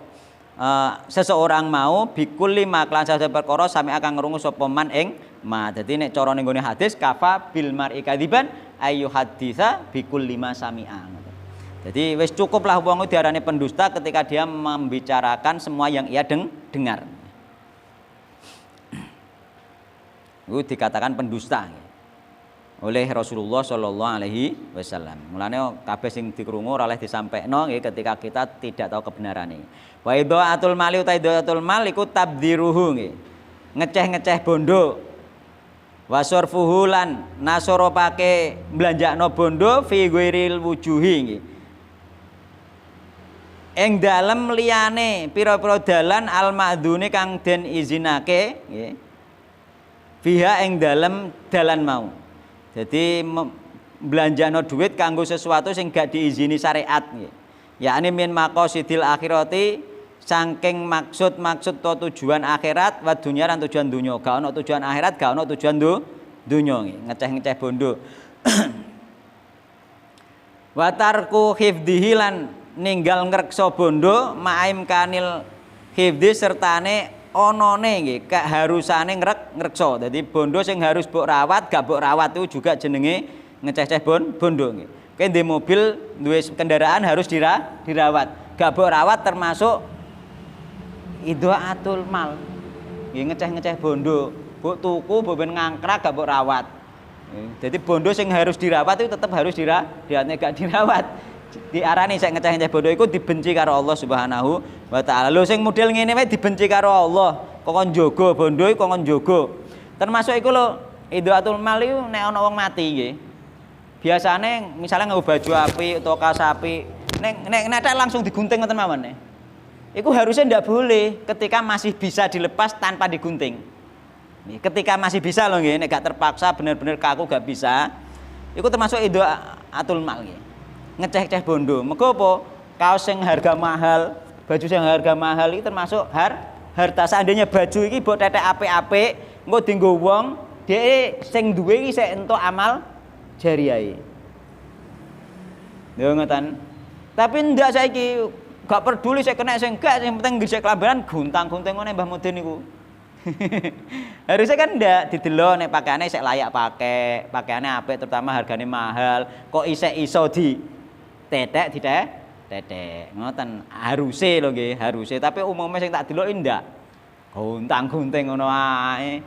seseorang mau bi kulli ma lan saben perkara sami'a kang ngrungu sapa man ing ma. Dadi nek cara ning gone hadis kafa bil mar'i kadiban ayu haditsa bi kulli ma sami'a. Jadi wis cukuplah wong diarani pendusta ketika dia membicarakan semua yang ia dengar. Itu dikatakan pendusta oleh Rasulullah Shallallahu Alaihi Wasallam. Mulane kabeh sing dikrungu ora oleh disampaikno ketika kita tidak tahu kebenaran. Wa idaatul mali uta idaatul mal iku tabdiruhu nggih. Ngeceh-ngeceh bondo. Wa surfuhu lan nasoro pake blanjakno bondo fi ghairil wujuhi nggih. Ing dalem liyane pira-pira dalan al ma'dzuni kang den izinake nggih. Fiha ing dalem dalan mau. Jadi belanjano duit kanggo sesuatu sing gak diizini syariat nggih. Yakni min maqasidil akhirati saking maksud-maksud to tujuan akhirat wa dunya lan tujuan dunya. Gak ono tujuan akhirat, gak ono tujuan dunya nggih. Ngeceh-ngeceh bondo. Wa tarku hifdhihi lan ninggal ngreksa bondo ma'im kanil hifdhi sertane onone nggih keharusane ngreksa. Dadi bondo sing harus mbok rawat, gak mbok rawat itu juga jenenge ngeceh-ceh bondo nggih. Kowe ndek mobil, duwe kendaraan harus dirawat. Gak mbok rawat termasuk idaatul mal. Nggih ngeceh-ngeceh bondo. Mbok tuku, mbok ben ngangkrak gak mbok rawat. Jadi bondo sing harus dirawat itu tetap harus dirawat, gak dirawat. Diarani sing ngeceh-ngeceh bondo iku dibenci karo Allah Subhanahu wa taala. Lho sing model ngene wae dibenci karo Allah, kok njogo bondo iku kok njogo. Termasuk iku lho, idaatul mal iku nek ana wong mati nggih. Biasane misalnya nganggo baju apik utawa kaos apik, nek langsung digunting ngoten mawon. Iku harusnya ndak boleh ketika masih bisa dilepas tanpa digunting. Ketika masih bisa loh nggih, nek gak terpaksa bener-bener kaku gak bisa, iku termasuk idaatul mal nggih. Ngeceh-ceh bondo. Mergo apa? Kaos sing harga mahal, baju sing harga mahal iki termasuk harta. Seandainya baju iki mbok tetek apik-apik, engko dienggo wong, dhek sing duwe iki sik entuk amal jariah. Lho ngoten. Tapi ndak saiki gak peduli sik kena sing gak, sing penting ngisik kelambaran guntang-gunting ngene Mbah Mudin niku. Harusnya kan ndak didelok nek pakaiane sik layak pakai, pakaiane apik terutama hargane mahal, kok isih iso tetek ngoten haruse lho nggih, haruse. Tapi umumnya sing tak deloki ndak guntang-gunting ngono ae.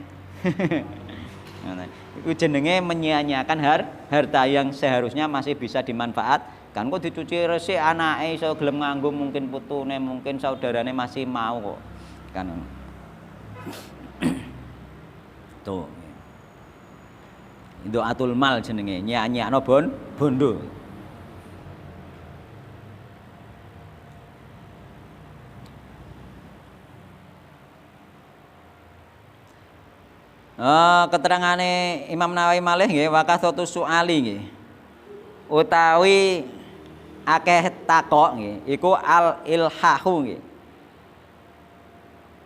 Ngoten. Iku jenenge menyia-nyiakan harta yang seharusnya masih bisa dimanfaatkan. Kok dicuci resik anake iso gelem nganggo, mungkin putune, mungkin saudarane masih mau kok. Kan. Tuh. Idaatul mal jenenge, nyia-nyiakno bondo. Keterangane Imam Nawawi malih nggih waqathatu su'ali nggih. Utawi akeh takok nggih iku al ilhahu nggih.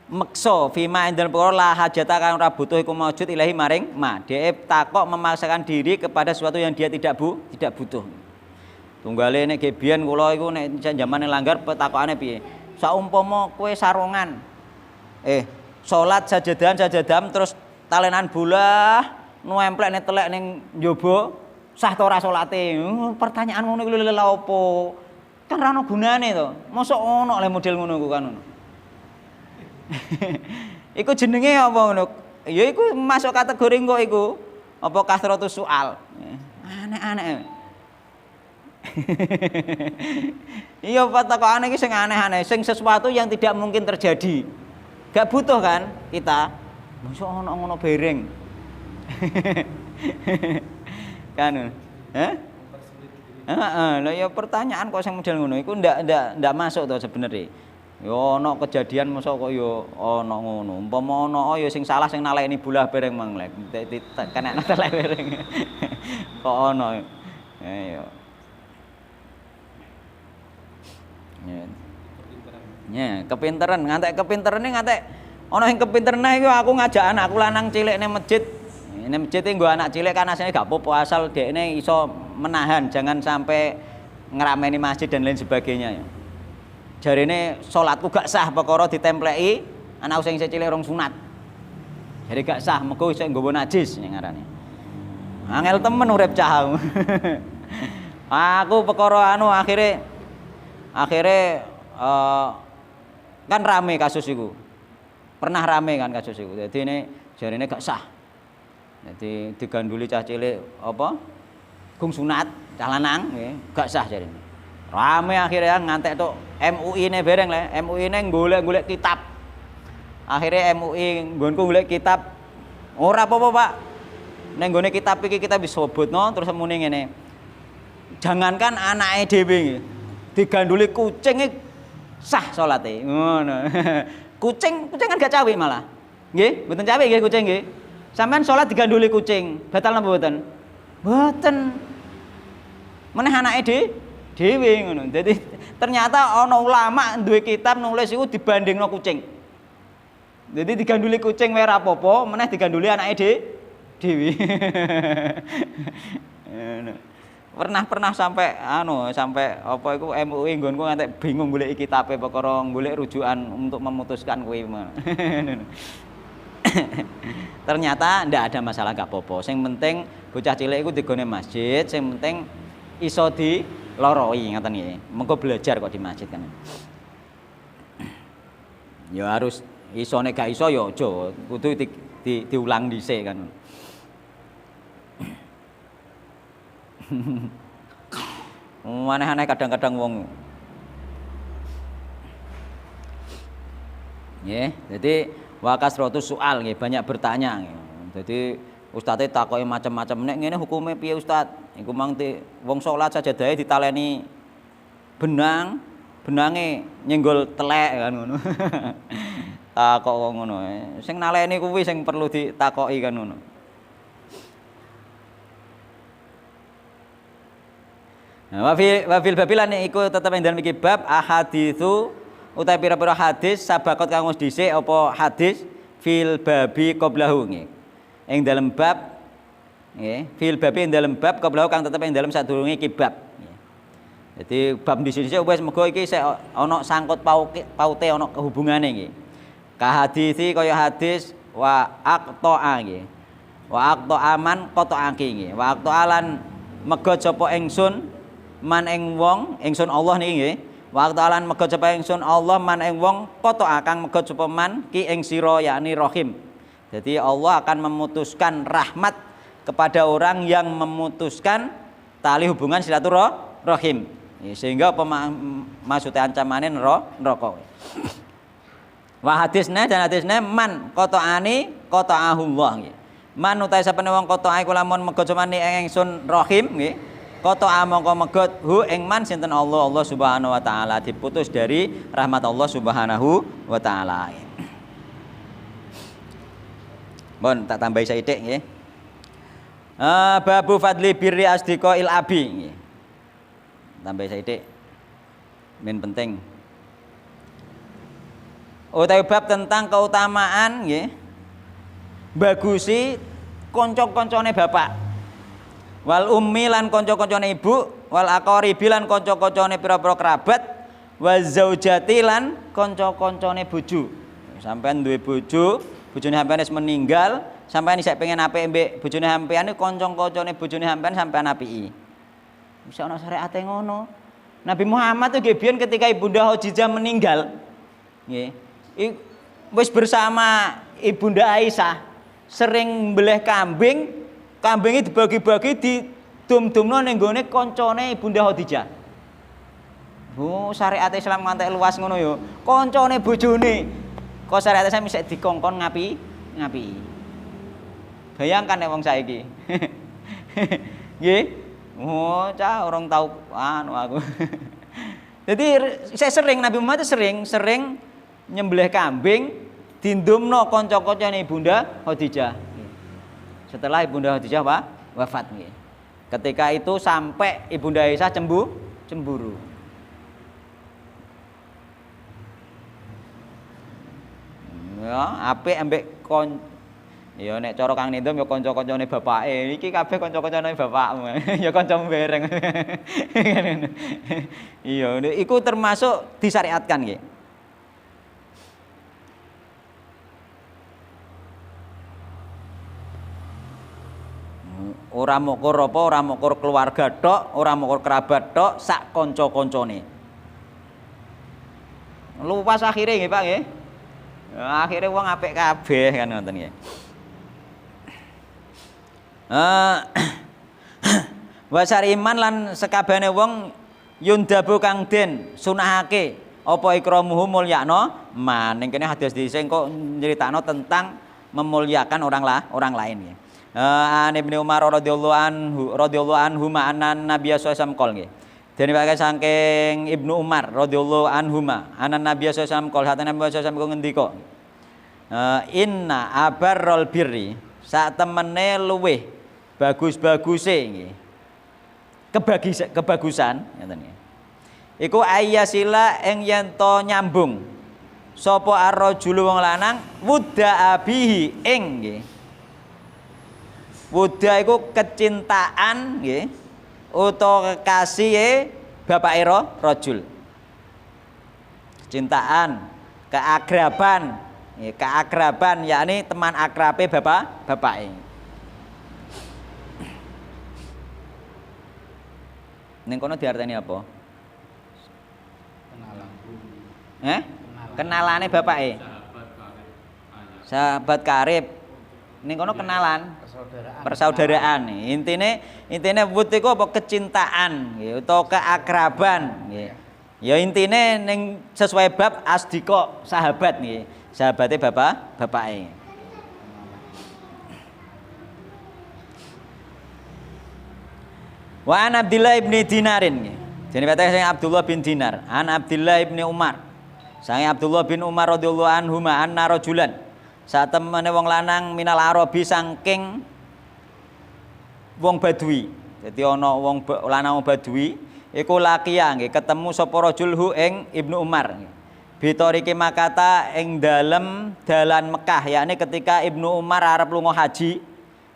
Meksa fima indal perkara la hajata kang ora butuh iku maujud ilahi maring ma. Dhek takok memaksakan diri kepada sesuatu yang dia tidak butuh. Tunggale nek biyen kula iku nek jamane langgar petakokane piye? Saumpama kowe sarungan salat sajadah terus talenan bola nemplek nek telek ning njaba sah ta ora salate. Pertanyaan ngono iku lha opo? Kan ora ono gunane to. Mosok ono le model ngono iku kan ngono. Iku jenenge apa ngono? Ya iku masuk kategori kok iku apa kasratus soal. Aneh-aneh. Iya patakane iki sing aneh-aneh, sing sesuatu yang tidak mungkin terjadi. Gak butuh kan kita. Mosok ono ngono bereng. Kan. Lah ya pertanyaan kok sing model ngono iku ndak masuk to sebenarnya. Ya ana kejadian mosok kok ya ana ngono. Umpama ana ya sing salah sing nalekni bola bereng manglek. Kena nalek bereng. Kok ana. Ya. Ya, kepinteran, ngantek kepinterane ngantek ana sing kepinteran iku aku ngajak anakku lanang cilik ning masjid. Ning masjid nggo anak cilik kan asline gak apa-apa asal dekne iso menahan jangan sampai ngerameni masjid dan lain sebagainya ya. Jarine salatku gak sah perkara ditempleki anak sing cilik rong sunat. Jadi gak sah mergo iso nggawa najis ning ngarane. Angel temen urip cah. Aku perkara anu akhirnya kan rame kasus iku. Pernah rame kan kasus iku. Dadi ini jarine gak sah. Jadi diganduli cah cilik apa? Gung sunat, cah lanang nggih, gak sah jarine. Rame akhirnya ngantek tok MUI ne bareng le, MUI ne golek-golek kitab. Akhirnya MUI nggonku golek kitab ora apa-apa, Pak. Ning nggone kitab iki kita bisa sebutno terus muni ngene. Jangankan anake dhewe nggih, diganduli kucing sah salate. Ngono. Kucing kan gak cawe malah. Nggih, mboten cawe nggih kucing nggih. Sampeyan salat diganduli kucing, batal napa mboten? Mboten. Meneh anake dhewe ngono. Dadi ternyata ana ulama duwe kitab nulis iku dibandingno kucing. Jadi diganduli kucing wae ora apa-apa, meneh diganduli anake dhewe. Pernah sampai sampai apa iku MUI nggonku ngantek bingung golek kitabe perkara golek rujukan untuk memutuskan kuwi. Ternyata ndak ada masalah gak apa-apa. Sing penting bocah cilik iku digone masjid, sing penting iso diloroi ngoten nggih. Mengko belajar kok di masjid kan. Ya harus iso nek gak iso ya aja, kudu diulang dhisik kan. Aneh-aneh kadang-kadang wong. Nggih, jadi wakasrotus soal nggih, banyak bertanya nggih. Jadi ustadz takoki macam-macam, nek ngene hukume piye ustadz? Iku mang wong salat sajadahe ditaleni benange nyenggol telek kan ngono. Takok wong ngono. Sing naleni kuwi sing perlu ditakoki kan ngono. Nah, wafil babilan iku tetep ing dalem iki bab ahaditsu utawi pira-pira hadis sabakot kang wis dhisik apa hadis fil babi qablahu nggih. Ing dalem bab nggih, fil babi ing dalem bab qablahu kang tetep ing dalem sadurunge iki bab. Jadi bab dhisik wis muga iki sik ana sangkut paute ana hubungane nggih. Ka hadisi kaya hadis wa aqta'a nggih. Wa aqta'a man qata'aki nggih. Wa aqta'alan megot sapa ingsun man ing wong ingsun Allah niki nggih. Wa aqta'alan megot sapa ingsun Allah man ing wong qata'a kang megot sapa man ki ing sira yakni rahim. Jadi Allah akan memutuskan rahmat kepada orang yang memutuskan tali hubungan silaturahim. Sehingga apa maksudnya ancamane neraka. Wa hadisne dan hadisne man qata'ani qata'ahullah nggih. Man utahe sapane wong qata'a iku lamun megot samane ingsun rahim nggih. Qata'a mongko megot hu ing man sinten Allah Subhanahu wa taala diputus dari rahmat Allah Subhanahu wa taala. Bon tak tambahi sithik nggih. Babu fadli birri asdiqail abi nggih. Tambahi sithik. Men penting. Utawi bab tentang keutamaan nggih. Bagusi kanca-kancane bapak. Wal ummi lan kanca-kancane ibu, wal aqaribi lan kanca-kancane pira-pira kerabat, wa zaujati lan kanca-kancane bojo. Sampeyan duwe bojo, bojone sampeyan wis meninggal, sampeyan isih pengen apik mbek bojone sampeyan niku kanca-kancane bojone sampeyan sampeyan apiki. Bisa ana syariate ngono. Nabi Muhammad tuh biyen ketika Ibunda Khadijah meninggal, nggih. Wis bersama Ibunda Aisyah sering mbeleh kambing. Kambingnya dibagi-bagi di dum-dumno ning gone kancane Ibunda Khadijah. Oh, syariat Islam ngantek luas ngono ya. Kancane bojone. Kok syariat Islam isih dikongkon ngapi. Bayangkan nek wong saiki. Nggih. Oh, cah orang tahu aku. Jadi saya sering Nabi Muhammad sering nyembelih kambing dindumno kanca-kancane Ibunda Khadijah. Setelah Ibunda Khadijah wafat nggih. Ketika itu sampai Ibunda Aisyah cemburu. Ya, apik ambek ya nek cara Kang Nindom ya kanca-kancane bapake. Iki kabeh kanca-kancane bapakmu. Ya kancamu bareng. Iya, iku termasuk disyariatkan nggih. Ora mukur apa, ora mukur keluarga tok, ora mukur kerabat tok, sak kanca-kancane. Lupas akhire nggih Pak nggih. Akhire wong apik kabeh kan ngoten nggih. Wasar iman lan sekabehane wong yundabu kang den sunahake apa ikramuhu mulyakno man. Ning kene hadis dhisik kok nyeritakno tentang memuliakan orang lain nggih. An Ibnu Umar radhiyallahu anhu ma'anan Nabi sallallahu alaihi wasallam qol nggih. Dene wae saking Ibnu Umar radhiyallahu anhu ma'anan Nabi sallallahu alaihi wasallam qol hatene Nabi sallallahu alaihi wasallam ngendika. Inna abarrul birri sak temene luweh bagus-baguse nggih. Kebagusan ngoten nggih. Iku ayyasila ing yen to nyambung sapa ar-rajulu wong lanang wudda abihi ing nggih. Wudha iku kecintaan nggih utawa kekasihe bapake rajul. Kecintaan, keakraban, nggih, keakraban yakni teman akrabe bapake. Ning kono diarteni apa? Kenalan. Kenalane bapake. Sahabat karib. Ning kono kenalan, persaudaraan. Intine wud iku apa kecintaan nggih utawa keakraban nggih. Ya intine ning sesuai bab asdika sahabat nggih. Sahabate bapake. Wa an Abdullah ibn Dinarin nggih. Jenenge sing Abdullah bin Dinar, an Abdullah ibn Umar. Sange Abdullah bin Umar radhiyallahu anhu ma anna rajulan saat temene wong lanang minal Arabi saking wong Badui. Dadi ana wong lanang Badui iku lakiya nggih ketemu sapa rajul hu ing Ibnu Umar. Bitoriki makata ing dalem dalan Mekah, yakni ketika Ibnu Umar arep lunga haji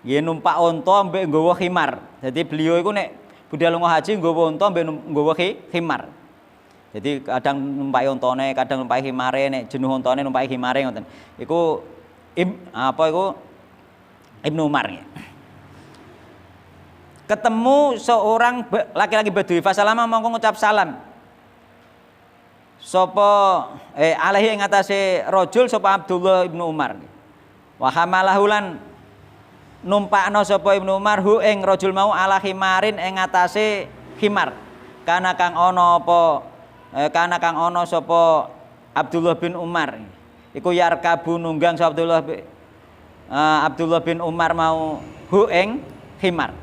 nggih numpak unta mbek nggawa khimar. Jadi beliau iku nek budal lunga haji nggawa unta mbek nggawa khimar. Jadi kadang numpaki untane, kadang numpaki khimare, nek jenuh untane numpaki khimare ngoten. Iku Ibnu Umar ya. Ketemu seorang laki-laki Badui, fasalama mongko ngucap salam. Sapa alaihi ing atase rajul sapa Abdullah Ibnu Umar. Wa hamalahu lan numpakno sapa Ibnu Umar hu ing rajul mau ala khimarin ing atase khimar. Kana kang ana sapa Abdullah bin Umar. Iku yarkabu nunggang sapa Abdullah bin Umar mau hu ing khimar.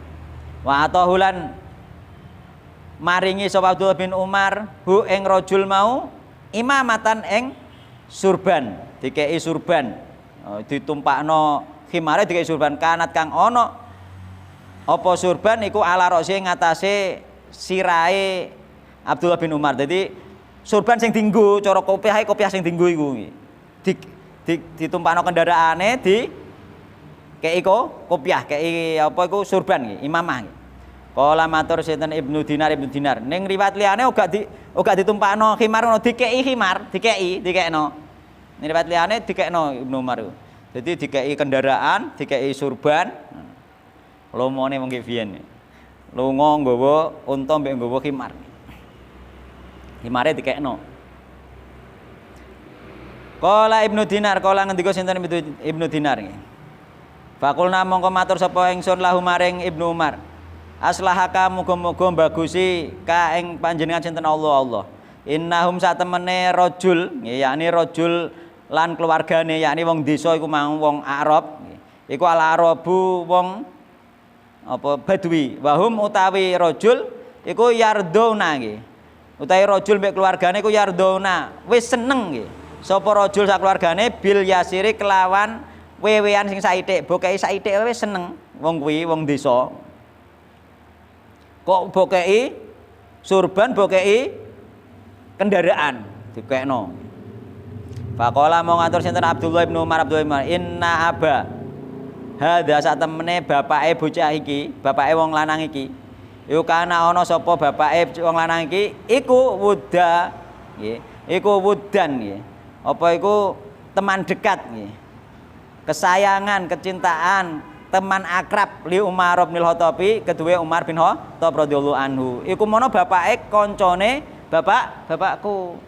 Wa atahulan maringi sapa Abdullah bin Umar hu ing rajul mau imamatan ing surban, dikei surban. Ditumpakno khimare dikei surban kanat kang ana apa surban iku ala roksi ngatasé sirahe Abdullah bin Umar. Jadi surban sing dienggo cara kopiah sing dienggo iku. Ditumpakno kendaraane di kei kopiah kei apa iku surban nggih imamah nggih. Kala matur sinten Ibnu Dinar ning riwayat liyane uga ditumpakno khimar ngono dikei khimar dikekno. Ning riwayat liyane dikekno Ibnu Umar. Jadi dikei kendaraan, dikei surban. Lomone wong biyen. Lunga nggawa unta mbek nggawa khimar. Khimare dikekno. Kala Ibnu Dinar, kala ngendika sinten Ibnu Dinar nggih. Fakulna mongko matur sapa ingsun lahu maring Ibnu Umar. Aslahaka muga-muga bagusi ka ing panjenengan sinten Allah. Innahum satemene rajul, yakni rajul lan keluargane yakni wong desa iku mau wong Arab. Iku al-Arabu wong apa Badui. Wahum utawi rajul iku yardona nggih. Utawi rajul mbek keluargane iku yardona, wis seneng nggih. Sapa rajul sak keluargane bil yasiri kelawan wewean sing saithik, bokei saithik wis seneng wong kuwi wong desa. Kok bokei surban, bokei kendaraan dikekno. Faqala mau ngatur sinten Abdullah bin Umar inna aba hadza sak temene bapake bocah iki, bapake wong lanang iki. Iku kana ana sapa bapake wong lanang iki iku wudha nggih. Iku wudan nggih. Apa iku teman dekat nggih. Kesayangan, kecintaan, teman akrab li Umar bin Khattabi kedua Umar bin Khattab radhiyallahu anhu. Iku mono bapake koncone bapakku.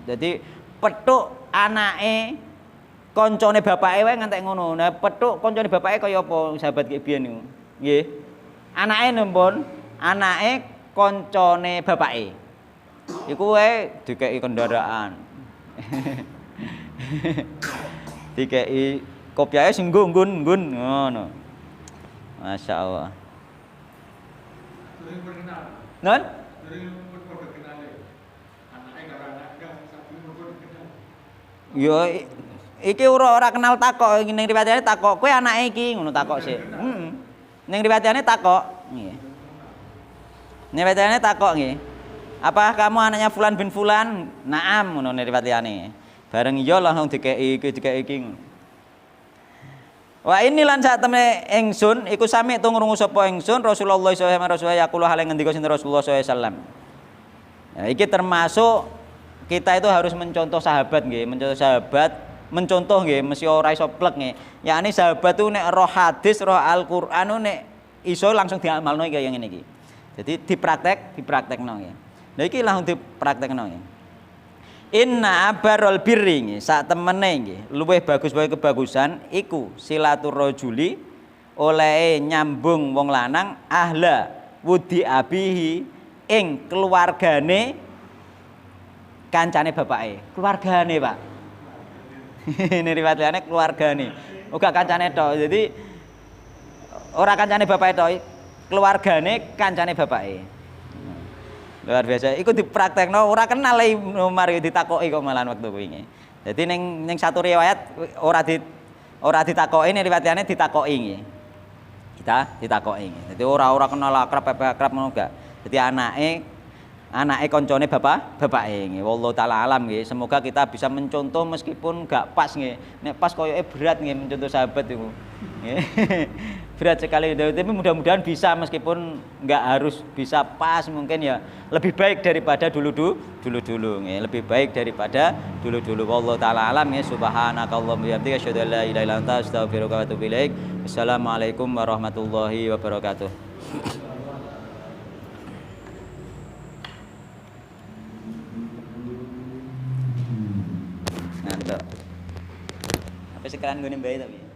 Jadi petuk anake koncone bapake wae ngantek ngono. Nah, petuk koncone bapake kaya apa sahabat ki biyen niku. Nggih. Anake nempun, anake koncone bapake. Iku wae dikeki kendaraan. Dikeki kopiahe sing nggun ngono. Masyaallah. Sering berkenal. Non? Sering berkenal. Anake karo anake saking berkenal. Yo iki ora kenal takok ning riwayatane takok kowe anake iki ngono takok sik. Heeh. Ning riwayatane takok. Nggih. Ning riwayatane takok nggih. Apa kamu anaknya Fulan bin Fulan? Naam ngono ning riwayatane. Bareng iya langsung dikeki iki. Wa ini lan sak temene ingsun iku sami tu ngrungu sapa ingsun Rasulullah sallallahu alaihi wasallam yaqulu hale ngendika sinten Rasulullah sallallahu alaihi wasallam. Nah, iki termasuk kita itu harus mencontoh sahabat nggih, mencontoh nggih mesti ora iso plek nggih. Yakni sahabat itu nek roh hadis, roh Al-Qur'an nek iso langsung diamalno kaya ngene iki. Jadi dipraktekno nggih. Lah iki langsung dipraktekno nggih. Inna abarul birri sak temene nggih luwih bagus wae kebagusan iku silaturrajuli oleh nyambung wong lanang ahla wudi abihi ing keluargane kancane bapake keluargane Pak. Ini riwayatane keluargane uga kancane tok. Jadi ora kancane bapake tok, keluargane kancane bapake. Luar biasa. Iku dipraktekno ora kenal Umar ditakoki kok malan waktu kuwi. Jadi ning satu riwayat ora ditakoki ning riwayatane ditakoki nggih. Ditakoki nggih. Dadi ora kenal akrab ngono gak. Dadi anake koncone bapake nggih. Wallahu taala alam nggih. Semoga kita bisa mencontoh meskipun gak pas nggih. Nek pas koyoke berat nggih mencontoh sahabat iku. Nggih. Berat sekali, tapi mudah-mudahan bisa meskipun nggak harus bisa pas mungkin ya lebih baik daripada dulu ya lebih baik daripada dulu wallahu taala alam ya subhanakallahumma wa bihamdika asyhadu an la ilaha illa anta astaghfiruka wa atubu ilaik. Assalamualaikum warahmatullahi wabarakatuh. Ngantuk. Apa sekarang gue nembahi tapi